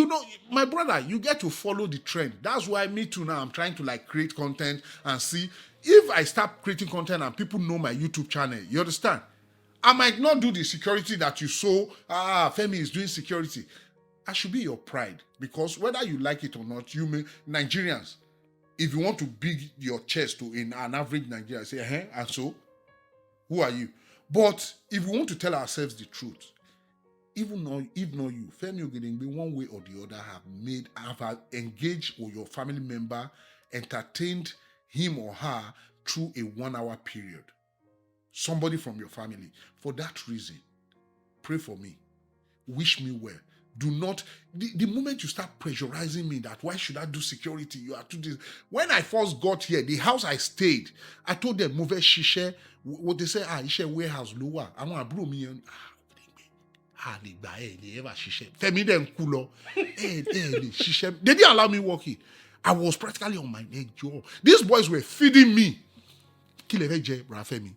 my brother, you get to follow the trend. That's why me too now, I'm trying to create content and see if I start creating content and people know my YouTube channel. You understand? I might not do the security that you saw. Femi is doing security. I should be your pride because whether you like it or not, Nigerians, if you want to big your chest to in an average Nigerian, say, and so, who are you? But if we want to tell ourselves the truth, even though, if not you, Femi Ogedengbe, one way or the other, have engaged with your family member, entertained him or her through a 1 hour period. Somebody from your family. For that reason, pray for me. Wish me well. Do not, the moment you start pressurizing me that why should I do security? You are to this. When I first got here, the house I stayed, I told them, move shisha. What they say, ishe warehouse lower. I want to blow me on. Femi them cool. They didn't allow me working. I was practically on my neck jaw. These boys were feeding me. Kileveje, Femi.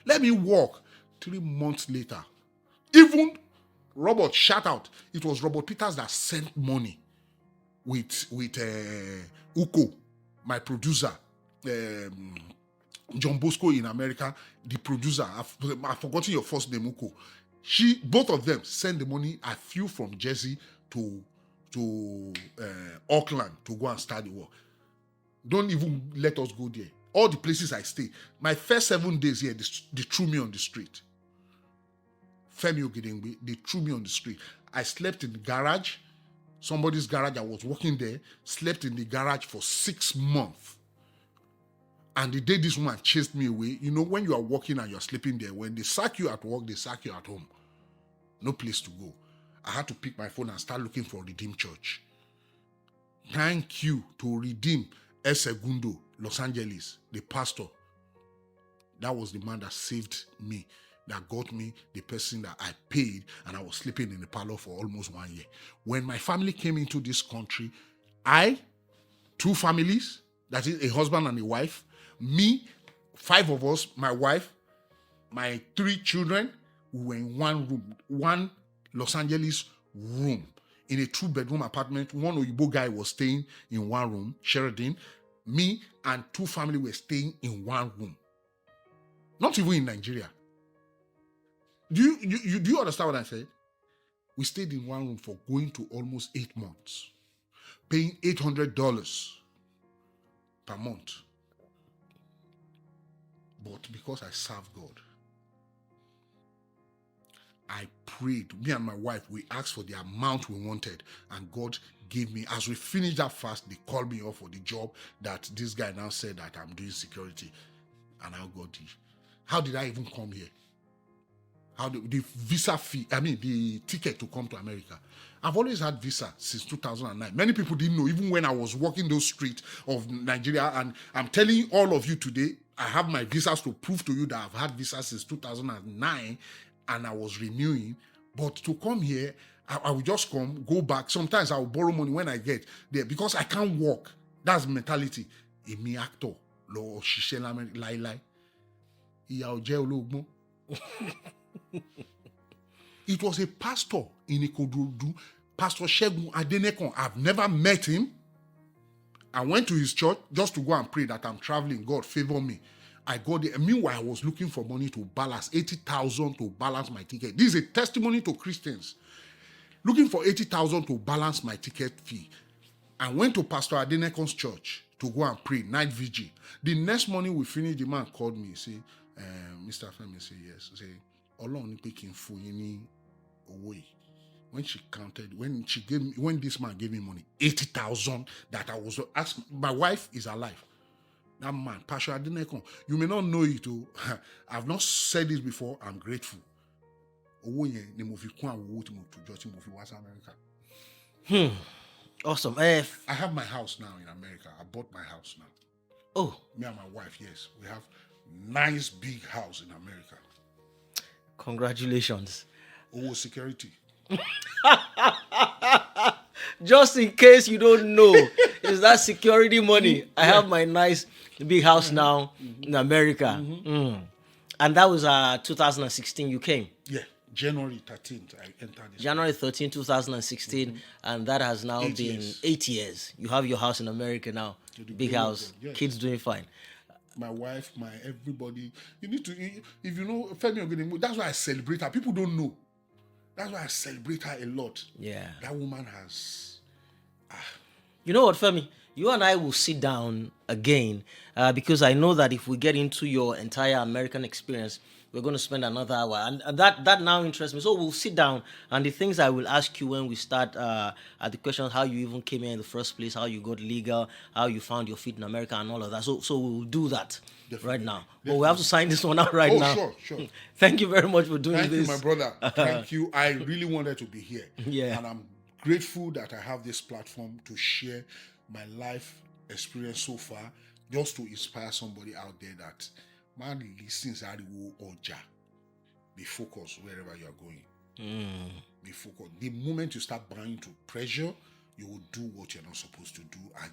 Let me walk. 3 months later, even Robert, shout out, it was Robert Peters that sent money with Uko, my producer, John Bosco in America, the producer. I've forgotten your first name, Uko. Both of them send the money. I flew from Jersey to Auckland to go and start the work. Don't even let us go there. All the places I stay, my first 7 days here, they threw me on the street. Femi Ogedengbe, they threw me on the street. I slept in the garage, somebody's garage. I was working there, slept in the garage for 6 months. And the day this woman chased me away, you know, when you are working and you're sleeping there, when they sack you at work, they sack you at home. No place to go. I had to pick my phone and start looking for Redeem Church. Thank you to Redeem Segundo, Los Angeles, the pastor. That was the man that saved me, that got me the person that I paid, and I was sleeping in the parlor for almost 1 year. When my family came into this country, 2 families, that is a husband and a wife, me, 5 of us, my wife, my 3 children, we were in one room, one Los Angeles room, in a 2-bedroom apartment. One Oyibo guy was staying in one room, Sheridan. Me and 2 families were staying in one room. Not even in Nigeria. Do you understand what I said? We stayed in one room for going to almost 8 months, paying $800 per month. But because I serve God, I prayed. Me and my wife, we asked for the amount we wanted, and God gave me. As we finished that fast, they called me off for the job that this guy now said that I'm doing security, and I got it. How did I even come here? How the visa fee? I mean, the ticket to come to America. I've always had visa since 2009. Many people didn't know, even when I was walking those streets of Nigeria. And I'm telling all of you today, I have my visas to prove to you that I've had visa since 2009, and I was renewing. But to come here, I will just come, go back. Sometimes I will borrow money when I get there because I can't walk. That's mentality. Èmi actor lọ ṣiṣẹ́ láíláí. Ìyà ò jẹ́ olóògbọ́n. It was a pastor in Ikorodu, Pastor Segun Adenekon. I've never met him. I went to his church just to go and pray that I'm traveling. God favor me. I got there. Meanwhile, I was looking for money to balance 80,000 to balance my ticket. This is a testimony to Christians. Looking for 80,000 to balance my ticket fee. I went to Pastor Adenekon's church to go and pray, night vigil. The next morning we finished, the man called me, say, Mr. Femi, say yes. Say, Ọlọ́run ní pé kí n fún yín ní owó yìí. When she counted, when this man gave me money, 80,000, that I was asked, my wife is alive. That man, Pastor Adenekon, you may not know it. I've not said this before. I'm grateful. Owó yẹn ni mo fi kún àwọn owó tí mo tù jọ tí mo fi wá sí America. Awesome. I have my house now in America. I bought my house now. Oh, Me and my wife, yes, we have nice big house in America. congratulations. Owó security. Just in case you don't know, is that security money? I have my nice big house now in America. And that was 2016 you came. Yeah, January 13th, I entered this. January 13, 2016, and that has now 8 been years. 8 years. You have your house in America now. To the Big glory of house. God, yes. Kids doing fine. My wife, my everybody. You need to, if you know Femi Ogedengbe, that's why I celebrate her. People don't know. That's why I celebrate her a lot. Yeah. That woman has. You know what, Femi? You and I will sit down again because I know that if we get into your entire American experience, we're going to spend another hour. And that now interests me. So we'll sit down, and the things I will ask you when we start at the questions, how you even came here in the first place, how you got legal, how you found your feet in America, and all of that. So we'll do that right now. But we have to sign this one out right now. Sure. Thank you very much for doing Thank this. you, my brother. Thank you. I really wanted to be here. Yeah. And I'm grateful that I have this platform to share my life experience so far, just to inspire somebody out there that, man, listens ariwo ọjà. Be focused wherever you are going. Be focused. The moment you start buying to pressure, you will do what you're not supposed to do, and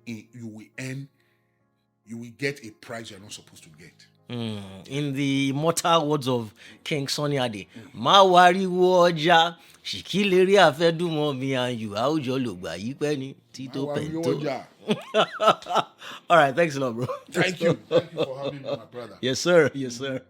you will earn you will get a prize you're not supposed to get. In the immortal words of King Sunny Ade, "Ma wariwo ọjà, ṣìkìlérí àfẹ́dùnmọ́ mi and you, àwùjọ lògbà yí pẹ́ ni Tito Pento." All right, thanks a lot, bro. Thank you. Thank you for having me, my brother. Yes, sir. Yes, sir.